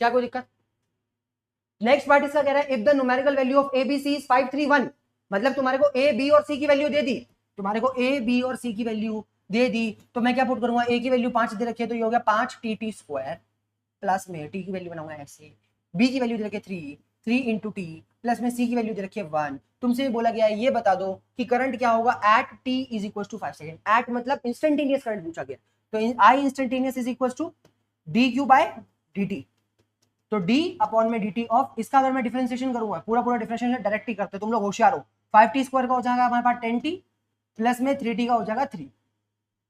क्या कोई दिक्कत? नेक्स्ट पार्ट इसका कह रहा है if the numerical value of A B C is 531, मतलब तुम्हारे को ए बी और सी की वैल्यू दे दी, तुम्हारे को ए बी और सी की वैल्यू दे दी, तो मैं क्या पुट करूंगा, ए की वैल्यू 5 दे रखी है तो ये हो गया 5 टी टी स्क्वायर, प्लस में टी की वैल्यू बनाऊंगा ऐसे, बी की वैल्यू दे रखी है 3 इंटू टी, प्लस में सी की वैल्यू दे रखी है 1। तुमसे बोला गया है ये बता दो कि करंट क्या होगा at t is equal to 5 second. At मतलब इंस्टेंटेनियस करंट पूछा गया, तो I instantaneous is equal to D q by d t. तो d अपॉन में dt ऑफ, इसका अगर मैं डिफरेंशिएशन करूंगा, पूरा पूरा डिफरेंशिएशन डायरेक्ट ही करते, तुम लोग होशियार हो, 5t स्क्वायर का हो जाएगा हमारे पास 10t प्लस में 3t का हो जाएगा 3।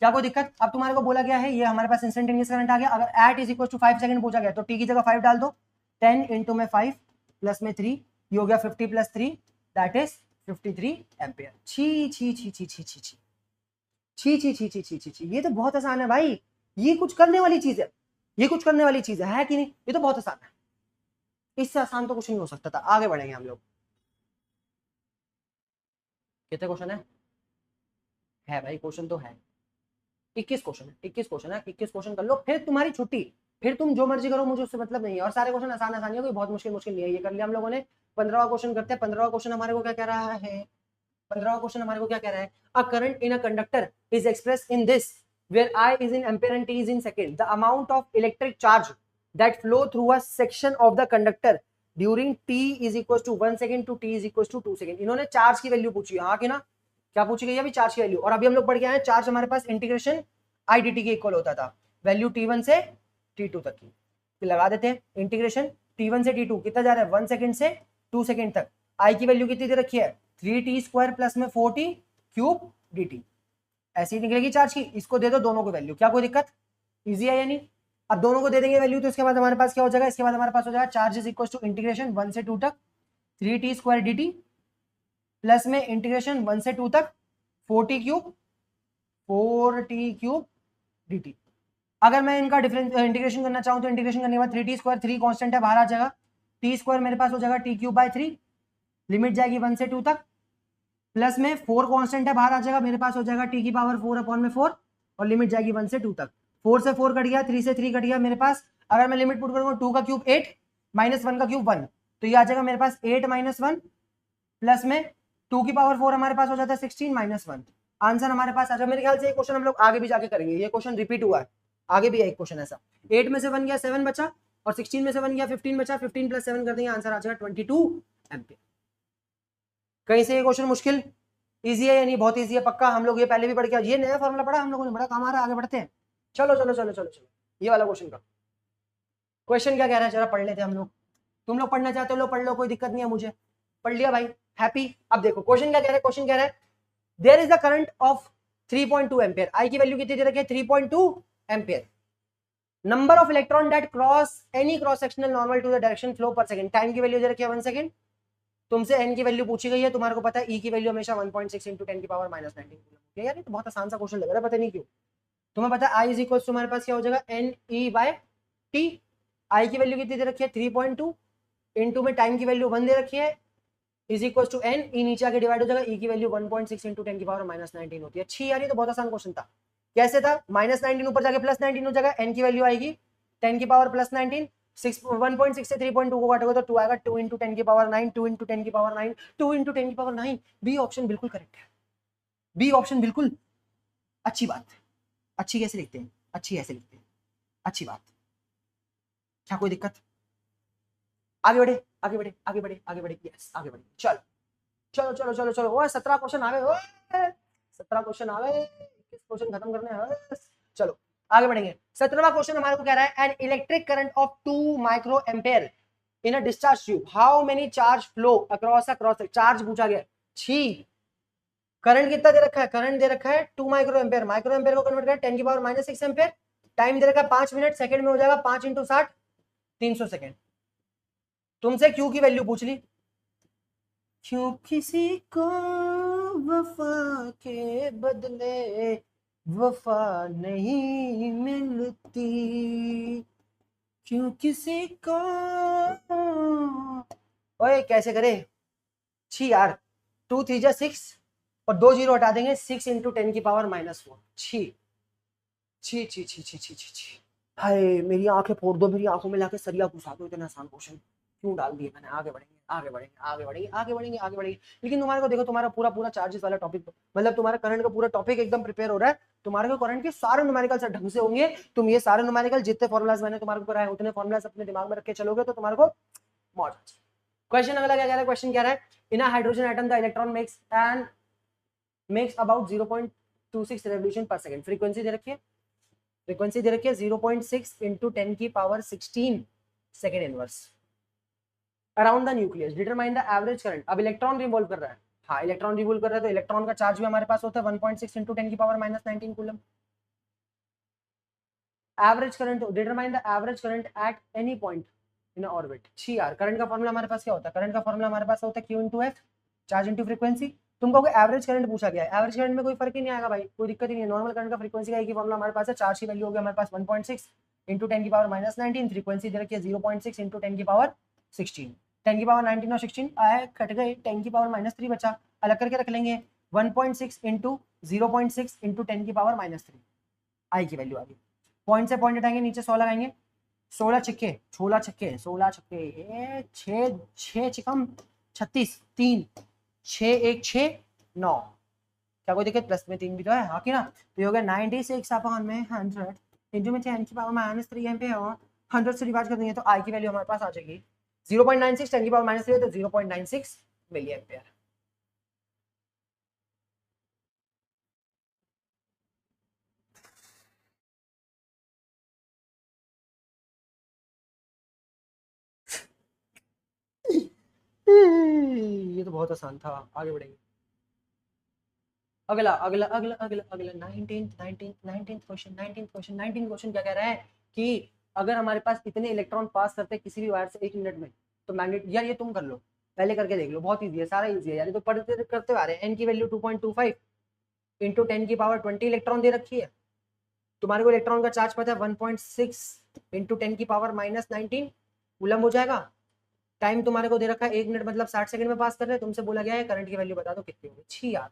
क्या कोई दिक्कत? अब तुम्हारे को बोला गया है ये हमारे पास इंस्टेंटेनियस करंट आ गया, अगर at is equal to 5 second पूछा गया तो t की जगह 5 डाल दो, 10 इंटू में 5 प्लस में 3, ये हो गया 50 प्लस 3 दैट इज 53 एम्पियर। छी छी छी छी छी छी छी छी छी छी छी छी छी छी, ये तो बहुत आसान है भाई, ये कुछ करने वाली चीज है, ये कुछ करने वाली चीज है कि नहीं? ये तो बहुत आसान है, इससे आसान तो कुछ नहीं हो सकता था। आगे बढ़ेंगे हम लोग। कितने क्वेश्चन है भाई? क्वेश्चन तो है 21 क्वेश्चन है, 21 क्वेश्चन है, 21 क्वेश्चन कर लो, फिर तुम्हारी छुट्टी, फिर तुम जो मर्जी करो, मुझे उससे मतलब नहीं है। और सारे क्वेश्चन आसान आसान है, कोई बहुत मुश्किल मुश्किल नहीं है। ये कर लिया हम लोगों ने। 15वां क्वेश्चन करते हैं। 15वां क्वेश्चन हमारे को क्या कह रहा है? 15वां क्वेश्चन हमारे को क्या कह रहा है? A current in a conductor is express in this where I is in ampere and T is in second. The amount of electric charge that flow through a section of the conductor during T is equals to 1 second to T is equals to 2 second. इन्होंने charge की value पूछी है, हाँ कि ना? क्या पूछी गई है अभी? चार्ज की वैल्यू। और अभी हम लोग पढ़ के आए चार्ज हमारे पास इंटीग्रेशन आई डी टी के इक्वल होता था, वैल्यू T1 से T2 तक की। तो लगा देते हैं इंटीग्रेशन T1 से T2 कितना जा रहा है? 1 सेकंड से 2 सेकंड तक। आई की वैल्यू कितनी दे रखी है? 3t स्क्वायर प्लस में 4t क्यूब dt। ऐसी निकलेगी चार्ज की, इसको दे दो दोनों को वैल्यू। क्या कोई दिक्कत? इजी है यानी। अब दोनों को दे देंगे वैल्यू तो इसके बाद हमारे पास क्या हो जाएगा? इसके बाद हमारे पास हो जाएगा charge is equal to integration 1 से 2 तक 3t स्क्वायर dt प्लस में इंटीग्रेशन 1 से 2 तक 4t क्यूब dt। अगर मैं इनका इंटीग्रेशन करना चाहूं तो इंटीग्रेशन करने के बाद 3t स्क्वायर, 3 कांस्टेंट है बाहर आ जाएगा, t स्क्वायर मेरे पास हो जाएगा t क्यूब बाय 3, लिमिट जाएगी 1 से 2 तक, प्लस में 4 कांस्टेंट है बाहर आ जाएगा, मेरे पास हो जाएगा t की पावर 4 अपॉन में 4 और लिमिट जाएगी 1 से 2 तक। 4 से 4 कट गया, 3 से 3 कट गया मेरे पास। अगर मैं लिमिट पुट करूंगा 2 का क्यूब 8 माइनस 1 का क्यूब 1, तो ये आ जाएगा मेरे पास 8 माइनस 1 प्लस में 2 की पावर 4 हमारे पास हो जाता है 16 माइनस 1। आंसर हमारे पास आ जाएगा। मेरे ख्याल से ये क्वेश्चन हम लोग आगे भी जाके करेंगे, ये क्वेश्चन रिपीट हुआ है, आगे भी है एक क्वेश्चन ऐसा। 8 में से 1 गया 7 बचा और 16 में से 1 गया 15 बचा, 15 प्लस 7 कर देंगे, आंसर आ जाएगा 22 एम्पियर। कहीं से ये क्वेश्चन मुश्किल? इजी है यानी बहुत इजी है पक्का। हम लोग ये पहले भी पढ़ के, ये नया फॉर्मूला पढ़ा हम लोगों ने, बड़ा काम आ रहा है। आगे बढ़ते हैं, चलो चलो चलो चलो चलो। ये वाला क्वेश्चन का क्वेश्चन क्या कह रहा है जरा पढ़ लेते हैं हम लोग। तुम लोग पढ़ना चाहते हो लो पढ़ लो, कोई दिक्कत नहीं है मुझे। पढ़ लिया भाई, हैप्पी। अब देखो क्वेश्चन क्या कह रहा है। क्वेश्चन कह रहा है there is the current of 3.2 ampere. I की वैल्यू कितनी दे रखी है? 3.2 ampere. Number of electron that cross any cross sectional normal to the direction flow per second. Time की वैल्यू दे रखी है 1 सेकंड। तुमसे n की वैल्यू पूछी गई है, तुम्हारे को पता है e की वैल्यू हमेशा 1.6 इंटू 10 की पावर माइनस 19 यार ये तो बहुत आसान सा क्वेश्चन लग रहा है, पता नहीं क्यों। तुम्हें पता है i इज इक्वल तुम्हारे पास क्या हो जाएगा n e by T. i की वैल्यू कितनी दे रखी है 3.2 इंटू में टाइम की वैल्यू 1 दे रखी है is equal to n, e नीचे आके डिवाइड हो जाएगा, e की वैल्यू 1.6 इंटू 10 की पावर माइनस 19 होती है। अच्छी यार ये तो बहुत आसान क्वेश्चन था। कैसे था, माइनस 19 ऊपर जाके प्लस 19 हो जाएगा, n की वैल्यू आएगी 10 की पावर प्लस 19, 1.6 से 3.2 को काटोगे तो 2 आएगा, 2 इंटू 10 की पावर 9, 2 इंटू 10 की पावर 9, 2 इंटू 10 की पावर 9। बी ऑप्शन बिल्कुल करेक्ट है, बी ऑप्शन बिल्कुल अच्छी बात। अच्छी कैसे लिखते हैं, अच्छी ऐसे लिखते हैं, अच्छी बात। क्या कोई दिक्कत, आगे बढ़े आगे बढ़े आगे बढ़े आगे बढ़े, यस आगे बढ़े। चलो चलो चलो चलो चलो, ओए 17 क्वेश्चन आ गए, ओए 17 क्वेश्चन आ गए, 21 क्वेश्चन खत्म करने हैं। चलो आगे बढ़ेंगे। 17वां क्वेश्चन हमारे को कह रहा है an electric current of 2 micro ampere in a discharge tube, how many charge flow across charge पूछा गया। छी, करंट कितना दे रखा है, करंट दे रखा है 2 माइक्रो एम्पेयर, माइक्रो एम्पेयर को कन्वर्ट करें 10 की पावर माइनस 6 एम्पेयर, टाइम दे रखा है 5 मिनट, सेकंड में हो जाएगा 5 इंटू 60, 300 सेकंड। तुमसे क्यू की वैल्यू पूछ ली, क्यों किसी को वफा के बदले वफा नहीं मिलती, क्यों किसी को, ओए कैसे करे, छी यार, 2 3 जा 6 और 2 जीरो हटा देंगे, 6 इंटू 10 की पावर माइनस 4। छी छी छी छी छी छी छी छी, हाय मेरी आंखें फोड़ दो, मेरी आंखों में लाके सरिया घुसा दो, इतना आसान क्वेश्चन क्यों डाल दिए मैंने। आगे बढ़ेंगे आगे बढ़ेंगे आगे बढ़ेंगे आगे बढ़ेंगे आगे बढ़ेंगे, लेकिन तुम्हारे को देखो तुम्हारा पूरा पूरा चार्जेस वाला टॉपिक, मतलब तुम्हारा करंट का पूरा टॉपिक एकदम प्रिपेयर हो रहा है, तुम्हारे को करंट के सारे न्यूमेरिकल से ढंग से होंगे। तुम ये सारे न्यूमेरिकल जितने फॉर्मुलाज मैंने तुम्हारे को कराए उतने फॉर्मुलाज अपने दिमाग में रख के चलोगे तो तुम्हारे को मौज। क्वेश्चन अगला क्या कह रहा है, क्वेश्चन कह रहा है in a hydrogen atom the electron makes about 0.26 revolution per second, frequency दे रखी है, फ्रीक्वेंसी दे रखी है 0.6 इंटू 10 की power 16 second inverse around the nucleus, determine the average current. अब इलेक्ट्रॉन रिवॉल्व कर रहा है, हाँ इलेक्ट्रॉन रिवॉल्व कर रहा है तो इलेक्ट्रॉन का चार्ज भी हमारे पास होता है 1.6 इंटू 10 की power minus 19 coulomb. Average current, determine the average current at any point in orbit. छी यार, करंट का फॉर्मूला हमारे पास क्या होता है, करंट का फॉर्मूला हमारे पास होता है Q into F, charge into frequency. तुमको एवरेज करंट पूछा गया है, एवरेज करंट में कोई फर्क ही नहीं आएगा भाई, कोई दिक्कत ही नहीं है, नॉर्मल करंट का फ्रीक्वेंसी का एक ही फॉर्मूला हमारे पास है, चार्ज की वैल्यू हो गया हमारे पास 1.6 इंटू 10 की पावर माइनस 19, फ्रीक्वेंसी दे रखी है 0.6 इंटू 10 की पावर 16, 10 की पावर 19 और 16 आए कट गए, 10 की पावर माइनस 3 बचा, अलग करके रख लेंगे, 1.6 इंटू 0.6 इंटू 10 की पावर माइनस 3, आई की वैल्यू आ गई, पॉइंट से पॉइंट हटाएंगे, नीचे 100 लगाएंगे, 16 छक्के, 16 छक्के, 16 छक्के, 6 6 चिकम 36, 3 6 1 6 9, क्या कोई दिक्कत, प्लस में 3 भी तो है, हाँ कि ना, तो ये हो गया 96 अपॉन में 100 इंटू में 10 की पावर माइनस 3 एम्पियर, 100 से डिवाइड कर देंगे तो आई की वैल्यू हमारे पास आ जाएगी 0.96, 10 की पावर माइनस 3 तो 0.96 मिली एम्पियर। ये तो बहुत आसान था, आगे बढ़ेंगे। अगला अगला अगला अगला अगला 19th क्वेश्चन, 19th क्वेश्चन क्या कह रहा है कि अगर हमारे पास इतने इलेक्ट्रॉन पास करते हैं किसी भी वायर से 1 मिनट में तो मैग्नेट, यार ये तुम कर लो, पहले करके देख लो, बहुत इजी है, सारा इजी है यार, ये तो पढ़ते करते आ रहे हैं। एन की वैल्यू 2.25 इंटू 10 की पावर 20 इलेक्ट्रॉन दे रखी है, तुम्हारे को इलेक्ट्रॉन का चार्ज पता है 1.6 इंटू 10 की पावर माइनस 19 कूलम हो जाएगा, टाइम तुम्हारे को दे रखा है 1 मिनट मतलब 60 सेकंड में पास कर रहे हैं, तुमसे बोला गया है करंट की वैल्यू बता दो कितनी होगी। छी यार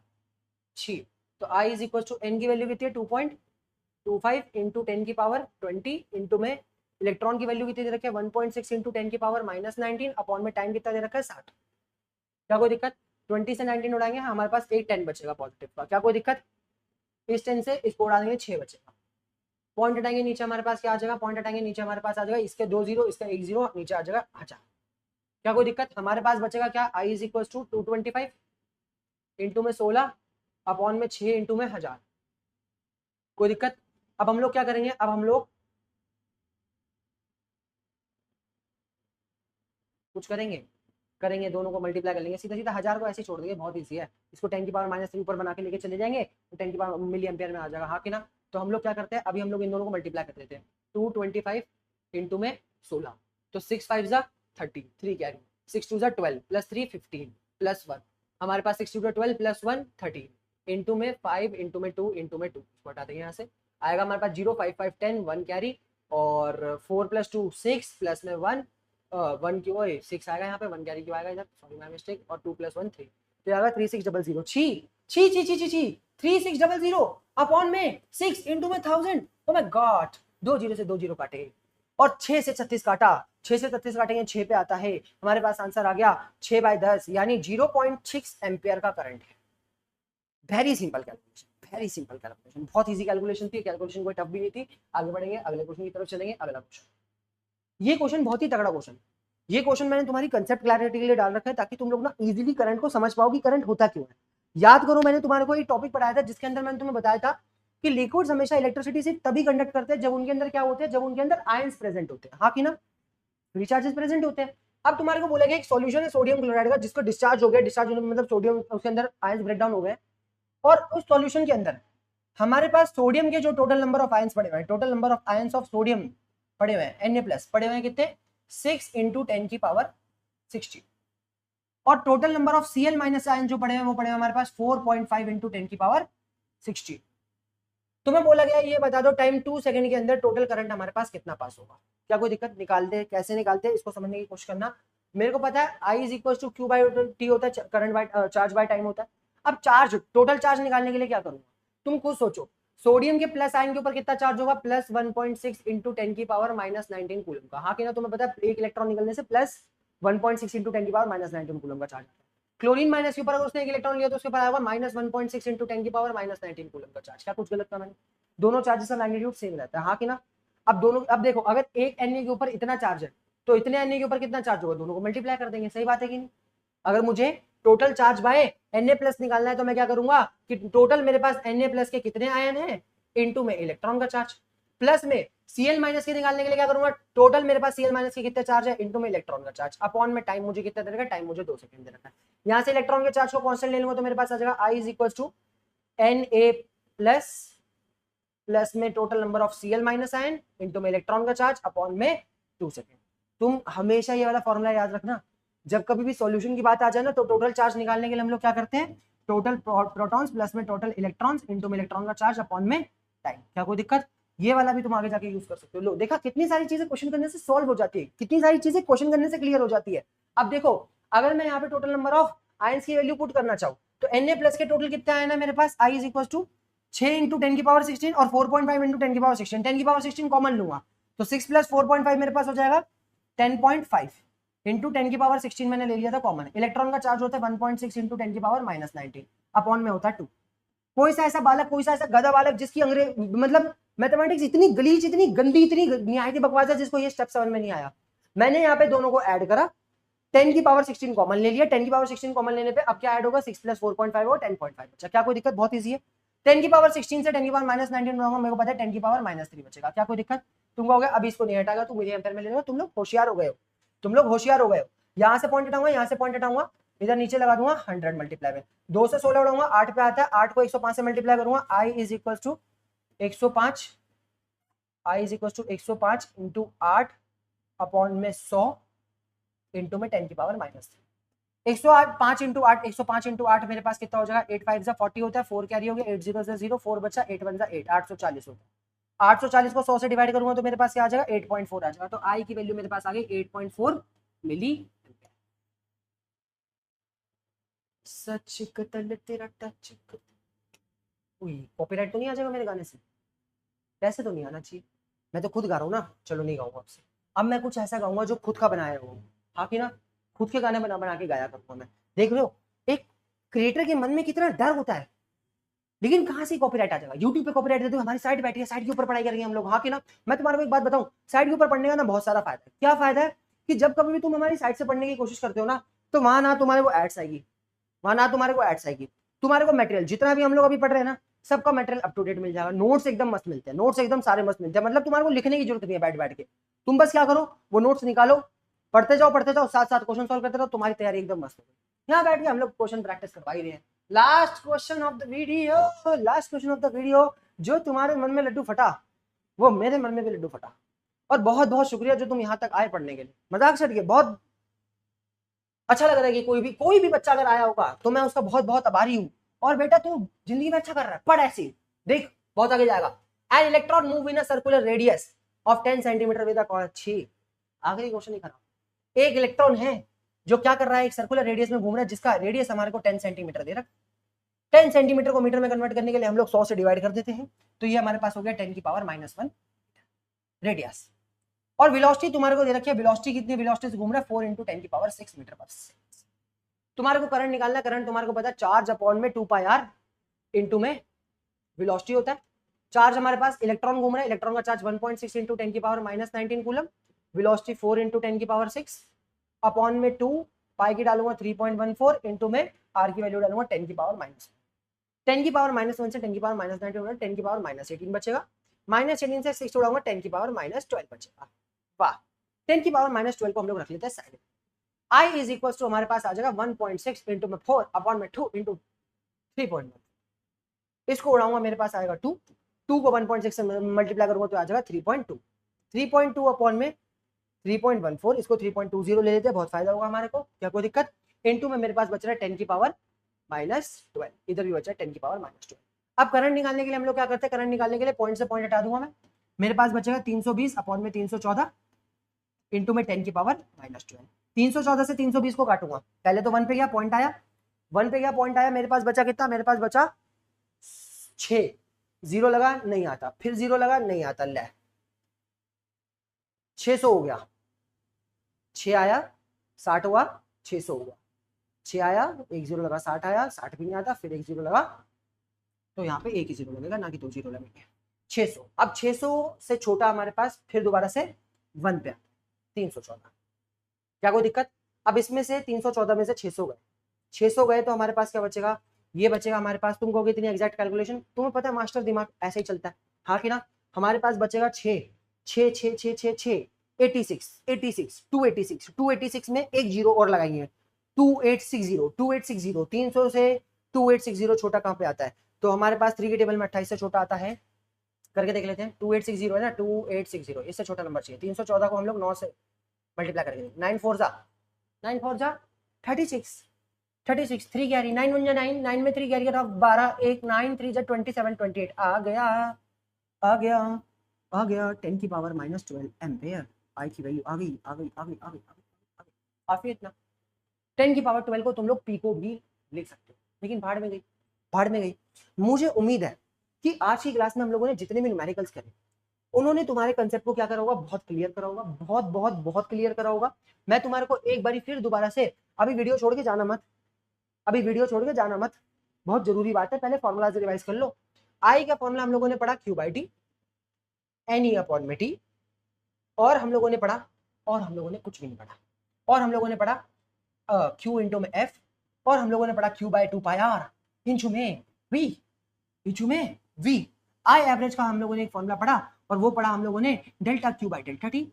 छी, तो I is equal to N की वैल्यू कितनी है 2.25 इंटू 10 की पावर 20 इंटू में इलेक्ट्रॉन की वैल्यू कितनी दे रखी है 1.6 इंटू 10 की पावर माइनस 19 अपॉन में टाइम कितना दे रखा है 60, क्या कोई दिक्कत, 20 से 19 उड़ाएंगे, हमारे पास एक 10 बचेगा पॉजिटिव का, क्या कोई दिक्कत, इस 10 से इसको उड़ा देंगे 6 बचेगा, पॉइंट हटाएंगे नीचे हमारे पास क्या आ जाएगा, पॉइंट हटाएंगे नीचे हमारे पास आ जाएगा इसके 2 जीरो इसका 1 जीरो नीचे आ जाएगा 1000, क्या कोई दिक्कत, हमारे पास बचेगा क्या I is equal to 225 into में 16 अपॉन में 6 इंटू में 1000, कोई दिक्कत। अब हम लोग क्या करेंगे, अब हम लोग कुछ करेंगे, करेंगे दोनों को मल्टीप्लाई कर लेंगे, सीधा सीधा 1000 को ऐसे छोड़ देंगे, बहुत ईजी है, इसको 10 की पावर माइनस 3 ऊपर बना के लेके चले जाएंगे तो 10 की पावर मिली एम्पियर में आ जाएगा, हाँ कि ना। तो हम लोग क्या करते हैं, अभी हम लोग इन दोनों को मल्टीप्लाई कर देते हैं, 225 इंटू में 16 तो 6 5 जा 30, 3 कैरी, 6 2 12 प्लस 3 15 प्लस 1 हमारे पास 6 2 12 प्लस 1 13 इंटू में 5 इंटू में 2 इंटू में 2 हटा देंगे यहाँ से आएगा हमारे पास 0 5 5 10 1 कैरी और 4 प्लस 2 6 प्लस में 1 1 क्यों 6 आएगा यहाँ पे 1 कैरी क्यों आएगा इधर सॉरी माय मिस्टेक और 2 प्लस 1 3 तो आएगा 3600 छी छी छी छी छी छी 3600 अपॉन में 6 इंटू में 1000 ओ माय गॉड 2 जीरो से 2 जीरो काटे और 6 से 36 काटा 6 से 36 काटेंगे 6 पे आता है हमारे पास आंसर आ गया 6/10 यानी 0.6 एम्पियर का करंट है। Very simple calculation very simple calculation बहुत इजी कैलकुलेशन थी कैलकुलेशन कोई टफ भी नहीं थी। आगे बढ़ेंगे अगले क्वेश्चन की तरफ चलेंगे। अगला क्वेश्चन ये क्वेश्चन बहुत ही तगड़ा क्वेश्चन ये क्वेश्चन मैंने तुम्हारी कंसेप्ट क्लैरिटी के लिए डाल रखा है ताकि तुम लोग ना इजीली करंट को समझ पाओ कि करंट होता क्यों है। याद करो मैंने तुम्हारे को एक टॉपिक पढ़ाया था जिसके अंदर मैंने तुम्हें बताया था कि लिक्विड्स हमेशा इलेक्ट्रिसिटी सिर्फ तभी कंडक्ट करते हैं जब उनके अंदर क्या होते हैं जब उनके अंदर आयंस प्रेजेंट होते हैं हाँ कि ना फ्री चार्जेस प्रेजेंट होते हैं। अब तुम्हारे को बोलेगा एक सॉल्यूशन है सोडियम क्लोराइड का जिसको डिस्चार्ज हो गया डिस्चार्ज होने मतलब सोडियम उसके अंदर आयंस ब्रेकडाउन हो गए और उस सॉल्यूशन के अंदर हमारे पास सोडियम के जो टोटल नंबर ऑफ आयंस पड़े हुए हैं total number of ions of sodium पड़े हुए हैं Na+ पड़े हुए हैं कितने 6 × 10⁻60 और total number of Cl- ion जो पड़े हैं वो पड़े हैं हमारे पास 4.5 × 10⁻60। तुम्हें बोला गया ये बता दो टाइम 2 सेकंड के अंदर टोटल करंट हमारे पास कितना पास होगा। क्या कोई दिक्कत निकाल दे कैसे निकालते हैं इसको समझने की कोशिश करना। मेरे को पता है I = Q/T होता है current by charge by time होता है। अब चार्ज टोटल चार्ज निकालने के लिए क्या करूंगा तुम खुद सोचो। सोडियम के प्लस आयन के ऊपर कितना चार्ज होगा प्लस 1.6 × 10⁻−19 कूलम का हाँ कि ना तुम्हें पता है एक इलेक्ट्रॉन निकलने से प्लस 1.6 × 10⁻−19 कूलम का चार्ज। क्लोरीन माइनस के ऊपर अगर उसने एक इलेक्ट्रॉन लिया तो उसके ऊपर आएगा -1.6 × 10⁻−19 कूलम का चार्ज। क्या कुछ गलत था मैंने दोनों चार्जेस का मैग्नीट्यूड सेम रहता है हाँ कि ना। अब दोनों अब देखो अगर एक Na के ऊपर इतना चार्ज है तो इतने Na के ऊपर कितना चार्ज होगा दोनों को मल्टीप्लाई कर देंगे सही बात है कि नहीं। अगर मुझे टोटल चार्ज बाय Na+ निकालना है तो मैं क्या करूंगा कि टोटल मेरे पास Na+ के कितने आयन हैं इनटू में इलेक्ट्रॉन का चार्ज प्लस में Cl- के निकालने के लिए क्या करूंगा टोटल मेरे पास Cl- के कितने चार्ज है इनटू में इलेक्ट्रॉन का चार्ज अपॉन में टाइम मुझे कितना देगा टाइम मुझे 2 सेकंड दे रखा है। यहां से इलेक्ट्रॉन के चार्ज को कांस्टेंट ले लूंगा तो मेरे पास आ जाएगा I = Na+ प्लस में total number of Cl- ion into में इलेक्ट्रॉन का चार्ज अपॉन में 2 सेकंड। तुम हमेशा ये वाला फॉर्मूला याद रखना जब कभी भी सॉल्यूशन की बात आ जाए ना तो टोटल चार्ज निकालने के लिए हम लोग क्या करते हैं टोटल प्रोटॉन्स प्लस में टोटल इलेक्ट्रॉन्स इनटू में इलेक्ट्रॉन का चार्ज अपॉन में टाइम। क्या कोई दिक्कत ये वाला भी तुम आगे जाके यूज कर सकते हो। लो देखा कितनी सारी चीजें क्वेश्चन करने से सॉल्व हो जाती है कितनी सारी चीजें क्वेश्चन करने से क्लियर हो जाती है। अब देखो अगर मैं यहाँ पे टोटल नंबर ऑफ आयंस की वैल्यू पुट करना चाहूँ तो Na+ के टोटल कितने आयन है मेरे पास I = 6 × 10⁻16 और 4.5 × 10⁻16 10⁻16 कॉमन लूंगा तो 6 + 4.5 मेरे पास हो जाएगा 10.5 इंटू 10⁻16 मैंने ले लिया था कॉमन। इलेक्ट्रॉन का चार्ज होता है 1.6 × 10⁻−19 अपॉन में होता है 2। कोई सा ऐसा बालक कोई सा ऐसा गधा बालक जिसकी अंग्रेज मतलब मैथमेटिक्स इतनी गलीच इतनी गंदी इतनी निहायती बकवास है जिसको ये स्टेप 7 में नहीं आया। मैंने यहाँ पे दोनों को ऐड करा 10⁻16 कॉमन ले लिया 10⁻16 कॉमन लेने पे अब क्या ऐड होगा 6 + 4.5 और 10.5 बचा। क्या कोई दिक्कत बहुत ईजी है 10⁻16 से 10⁻−19 मेरे को पता है 10⁻−3 बचेगा। क्या कोई दिक्कत तुम कहोगे अभी इसको नहीं हटाएगा तू मिली एम्पेयर में ले लो। तुम लोग होशियार हो गए हो तुम लोग होशियार हो गए हो। यहाँ से पॉइंट हटाऊंगा यहाँ से पॉइंट हटाऊंगा इधर नीचे लगा दूंगा 100 मल्टीप्लाई में 2 से 16 उड़ाऊंगा 8 पे आता है 8 को 105 से मल्टीप्लाई करूंगा I = 105 I = 105 इंटू 8 अपॉन में 100 इंटू में 10⁻−3 108 5 इंटू 8 105 इंटू 8 मेरे पास कितना हो जाएगा 8 5 40 होता है 4 कैरी हो गया 8 0 से 0 4 बचा 8 1 8 840 होता है 840 को 100 से डिवाइड करूंगा तो मेरे पास क्या आ जाएगा 8.4 आ जाएगा। तो I की वैल्यू मेरे पास आ गई 8.4 मिली एम्पियर। सच कतल तेरा टच कॉपीराइट तो नहीं आ जाएगा मेरे गाने से पैसे तो नहीं आना चाहिए। मैं तो खुद गा रहा हूँ ना चलो नहीं गाऊंगा आपसे। अब मैं कुछ ऐसा गाऊंगा जो खुद का बनाया हो हाँ कि ना खुद के गाने बना बना के गाया करूंगा मैं। देख लो एक क्रिएटर के मन में कितना डर होता है लेकिन कहाँ से कॉपीराइट आ जाएगा। यूट्यूब पे कॉपीराइट देते हो हमारी साइड बैठी है साइड के ऊपर पढ़ाई करेंगे हम लोग हाँ कि ना। मैं तुम्हारे को एक बात बताऊं साइड के ऊपर पढ़ने का ना बहुत सारा फायदा है। क्या फायदा है कि जब कभी भी तुम हमारी साइड से पढ़ने की कोशिश करते हो ना तो वहां ना तुम्हारे को एड्स आएगी वहां ना तुम्हारे को एड्स आएगी तुम्हारे को मटेरियल जितना भी हम लोग अभी पढ़ रहे हैं ना सबका मटेरियल अप टू डेट मिल जाएगा। नोट्स एकदम मस्त मिलते हैं नोट्स एकदम सारे मस्त मिलते हैं मतलब तुम्हारे को लिखने की जरूरत नहीं है बैठ बैठ के तुम बस क्या करो वो नोट्स निकालो पढ़ते जाओ साथ साथ क्वेश्चन सॉल्व करते रहो तुम्हारी तैयारी एकदम मस्त होगी। यहाँ बैठ के हम लोग क्वेश्चन प्रैक्टिस करवा ही रहे हैं। Last question of the video जो तुम्हारे मन में लड्डू फटा वो मेरे मन में भी लड्डू फटा और बहुत बहुत शुक्रिया जो तुम यहाँ तक आए पढ़ने के लिए। मजाक छट गए बहुत अच्छा लग रहा है कि कोई भी बच्चा अगर आया होगा तो मैं उसका बहुत बहुत आभारी हूँ। और बेटा तू जिंदगी में अच्छा कर रहा है, पढ़ ऐसे ही, देख बहुत आगे जाएगा। An electron move in a circular radius of 10 centimetre with अच्छी आखिरी क्वेश्चन नहीं करा। एक इलेक्ट्रॉन है जो क्या कर रहा है, एक सर्कुलर रेडियस में घूम रहा है जिसका रेडियस हमारे को 10 सेंटीमीटर दे रहा है। 10 सेंटीमीटर को मीटर में कन्वर्ट करने के लिए हम लोग 100 से डिवाइड कर देते हैं, तो ये हमारे पास हो गया 10 की पावर -1 रेडियस। और वेलोसिटी तुम्हारे को दे रखी है, वेलोसिटी कितनी वेलोसिटी से घूम रहा है 4 × 10 की पावर 6 मीटर पर सेकंड। तुम्हारे को करंट निकालना है, करंट तुम्हारे को पता है चार्ज अपॉन में 2 पाई आर इंटू में वेलोसिटी होता है। चार्ज हमारे पास इलेक्ट्रॉन घूम रहा है, इलेक्ट्रॉन का चार्ज 1.6 × 10 की पावर -19 कूलम, वेलोसिटी 4 × 10 की पावर 6 अपॉन में 2 पाई की डालूंगा 3.14 इंटू में आर की वैल्यू डालूंगा 10 की पावर -10 की पावर -1 से 10 की पावर -19 10 की पावर -18 बचेगा, -18 से 6 उड़ाऊंगा 10 की पावर -12 बचेगा। वाह, 10 की पावर -12 को हम लोग रख लेते हैं side. I is equal to हमारे पास आ जाएगा 1.6 इंटू में 4 अपॉन में 2 इंटू 3.1। इसको उड़ाऊंगा मेरे पास आएगा 2 को 1.6 से मल्टीप्लाई करूंगा तो आ जाएगा 3.2 3.2 अपॉन में 3.14, इसको 3.20 ले लेते हैं, बहुत फायदा होगा हमारे को, क्या कोई दिक्कत। इनटू में मेरे पास बच रहा है 10 की पावर -12, इधर भी बचा है 10 की पावर -12। अब करंट निकालने के लिए हम लोग क्या करते हैं, करंट निकालने के लिए पॉइंट से पॉइंट हटा दूंगा मैं, मेरे पास बचेगा 320 अपॉन में 314 इंटू में 10 की पावर -12। 314 से 320 को काटूंगा, पहले तो 1 पे गया पॉइंट आया, 1 पे गया पॉइंट आया, मेरे पास बचा कितना, मेरे पास बचा 6, 0 लगा नहीं आता, फिर 0 लगा नहीं आता, ले 600 हो गया, 6 आया 60 हुआ 600 हुआ, 6 आया 1 0 लगा 60 आया, 60 भी नहीं आता, फिर 1 0 लगा, तो यहाँ पे एक ही 0 लगेगा ना कि 2 0 लगेंगे, 600। अब 600 से छोटा हमारे पास फिर दोबारा से 1 पे 314, क्या कोई दिक्कत। अब इसमें से 314 में से 600 गए, 600 गए तो हमारे पास क्या बचेगा, ये बचेगा हमारे पास, तुम कहोगे इतनी एग्जैक्ट कैलकुलेशन, तुम्हें पता है मास्टर दिमाग ऐसे ही चलता है, हाँ कि ना। हमारे पास बचेगा 6 6 6 6 6 6 86 86 286 286 में एक जीरो और लगाएंगे, 2860 2860 300 से 2860 छोटा कहाँ पे आता है, तो हमारे पास 3 के टेबल में 28 से छोटा आता है, करके देख लेते हैं। 2860 है ना, 2860 इससे छोटा नंबर चाहिए। 314 को हम लोग 9 से मल्टीप्लाई करेंगे, 9 4 जा 36 36 3 कैरी 9 1 जा 9 9 में 3 कैरी का 12 1 9 3 जा 27 28 आ गया आ गया आ गया 10 की पावर -12 एम्पेयर। आई की वैल्यू आ गई आ गई आ गई आ गई काफी इतना। 10 की पावर 12 को तुम लोग पी को भी लिख सकते हो, लेकिन भाड़ में गई भाड़ में गई। मुझे उम्मीद है कि आज की क्लास में हम लोगों ने जितने भी न्यूमेरिकल्स करे उन्होंने तुम्हारे कंसेप्ट को क्या करा होगा, बहुत क्लियर करा होगा, बहुत बहुत बहुत क्लियर करा होगा। मैं तुम्हारे को एक बार फिर दोबारा से, अभी वीडियो छोड़ के जाना मत, अभी वीडियो छोड़ के जाना मत, बहुत जरूरी बात है, पहले फॉर्मूलाज रिवाइज कर लो। आई का फॉर्मूला हम लोगों ने पढ़ा Q/T NE अपॉन में T, और हम लोगों ने पढ़ा, और हम लोगों ने कुछ भी नहीं पढ़ा, और हम लोगों ने पढ़ा Q इंटू में F, और हम लोगों ने पढ़ा Q/2 पाई R इंचू में V इंचू में V। आई एवरेज का हम लोगों ने एक फॉर्मूला पढ़ा, और वो पढ़ा हम लोगों ने डेल्टा Q/डेल्टा T।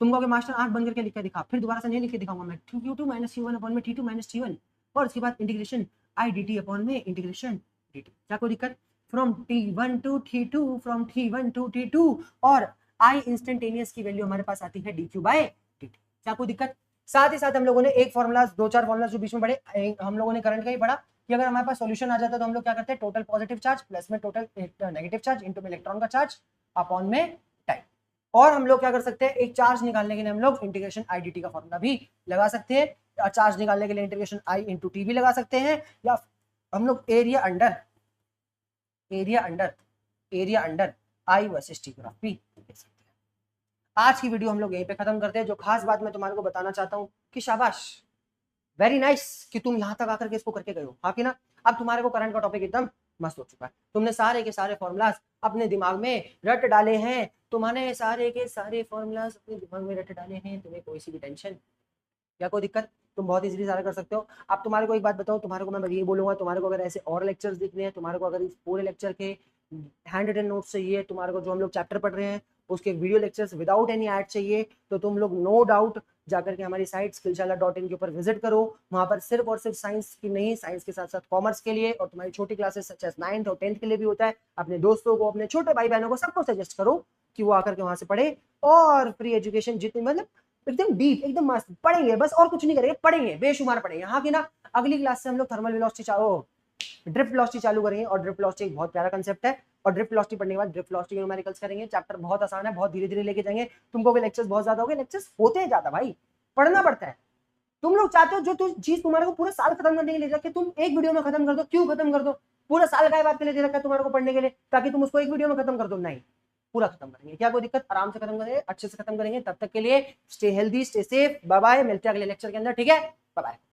तुम कहोगे मास्टर आंख बंद करके लिख के दिखा, फिर दोबारा से नहीं लिख के दिखाऊंगा मैं, Q2 - Q1 अपॉन में T2 - T1, और उसके बाद इंटीग्रेशन I dt अपॉन में इंटीग्रेशन dt, क्या कोई दिक्कत। From T1 to T2, from T1 to T2, और I इंस्टेंटेनियस की वैल्यू हमारे पास आती है dQ/dt, क्या कोई दिक्कत। साथ ही साथ हम लोगों ने एक फॉर्मूला, 2-4 फॉर्मूला जो बीच में पढ़े, हम लोगों ने करंट का ही पढ़ा कि अगर हमारे पास सॉल्यूशन आ जाता है तो हम लोग क्या करते हैं, टोटल पॉजिटिव चार्ज प्लस में टोटल नेगेटिव चार्ज इंटू में इलेक्ट्रॉन का चार्ज अपॉन में टाइम। और हम लोग क्या कर सकते हैं, एक चार्ज निकालने के लिए हम लोग इंटीग्रेशन I dt का फॉर्मूला भी लगा सकते हैं, या चार्ज निकालने के लिए इंटीग्रेशन I इंटू टी भी लगा सकते हैं, या हम लोग area under I versus T graph भी देख सकते हैं। आज की वीडियो हम लोग यहीं पे खत्म करते हैं। जो खास बात मैं तुम्हारे को बताना चाहता हूँ कि शाबाश, वेरी नाइस कि तुम यहाँ तक आकर के इसको करके गए हो, हाँ कि ना। अब तुम्हारे को करंट का टॉपिक एकदम मस्त हो चुका है, तुमने सारे के सारे फॉर्मूलाज अपने दिमाग में रट डाले हैं, तुम्हारे सारे के सारे फॉर्मूलाज अपने दिमाग में रट डाले हैं, तुम्हें कोई सी भी टेंशन या कोई दिक्कत, तुम बहुत इजीली सारा कर सकते हो। अब तुम्हारे को एक बात बताओ, तुम्हारे को मैं ये बोलूंगा, तुम्हारे को अगर ऐसे और लेक्चर्स देखने हैं, तुम्हारे को अगर इस पूरे लेक्चर के हैंड रिटन नोट्स चाहिए, तुम्हारे को जो हम लोग चैप्टर पढ़ रहे हैं उसके video lectures without any add चाहिए, तो तुम लोग नो डाउट जाकर के हमारी साइट skillshala.in के ऊपर विजिट करो। वहां पर सिर्फ और सिर्फ साइंस की नहीं, साइंस के साथ साथ कॉमर्स के लिए और तुम्हारी छोटी क्लासेस सच एज 9th और 10th के लिए भी होता है। अपने दोस्तों को, अपने छोटे भाई बहनों को, सबको सजेस्ट करो कि वो आकर के वहां से पढ़े, और फ्री एजुकेशन जितनी, मतलब एकदम डीप, एकदम मस्त पढ़ेंगे बस, और कुछ नहीं करेंगे, पढ़ेंगे बेशुमार पढ़ेंगे। हाँ कि ना। अगली क्लास से हम लोग थर्मल वेलोसिटी ड्रिफ्ट वेलोसिटी चालू करेंगे, और ड्रिफ्ट वेलोसिटी एक बहुत प्यारा कंसेप्ट है। और ड्रिफ्ट वेलोसिटी पढ़ने के बाद ड्रिफ्ट वेलोसिटी के न्यूमेरिकल्स करेंगे। चैप्टर बहुत आसान है, बहुत धीरे धीरे लेके जाएंगे। तुमको भी लेक्चर्स बहुत ज्यादा हो गए, लेक्चर्स होते हैं ज्यादा भाई, पढ़ना पड़ता है। तुम लोग चाहते हो जो चीज तुम्हारे को पूरा साल खत्म करने के लिए रखे, तुम एक वीडियो में खत्म कर दो, क्यों खत्म कर दो? पूरा साल का बात के लिए दे रखा है तुम्हारे को पढ़ने के लिए, ताकि तुम उसको एक वीडियो में खत्म कर दो? नहीं, पूरा खत्म करेंगे, क्या कोई दिक्कत, आराम से खत्म करेंगे, अच्छे से खत्म करेंगे। तब तक के लिए stay healthy, stay safe, bye bye, मिलते हैं अगले लेक्चर के अंदर, ठीक है, बाय बाय।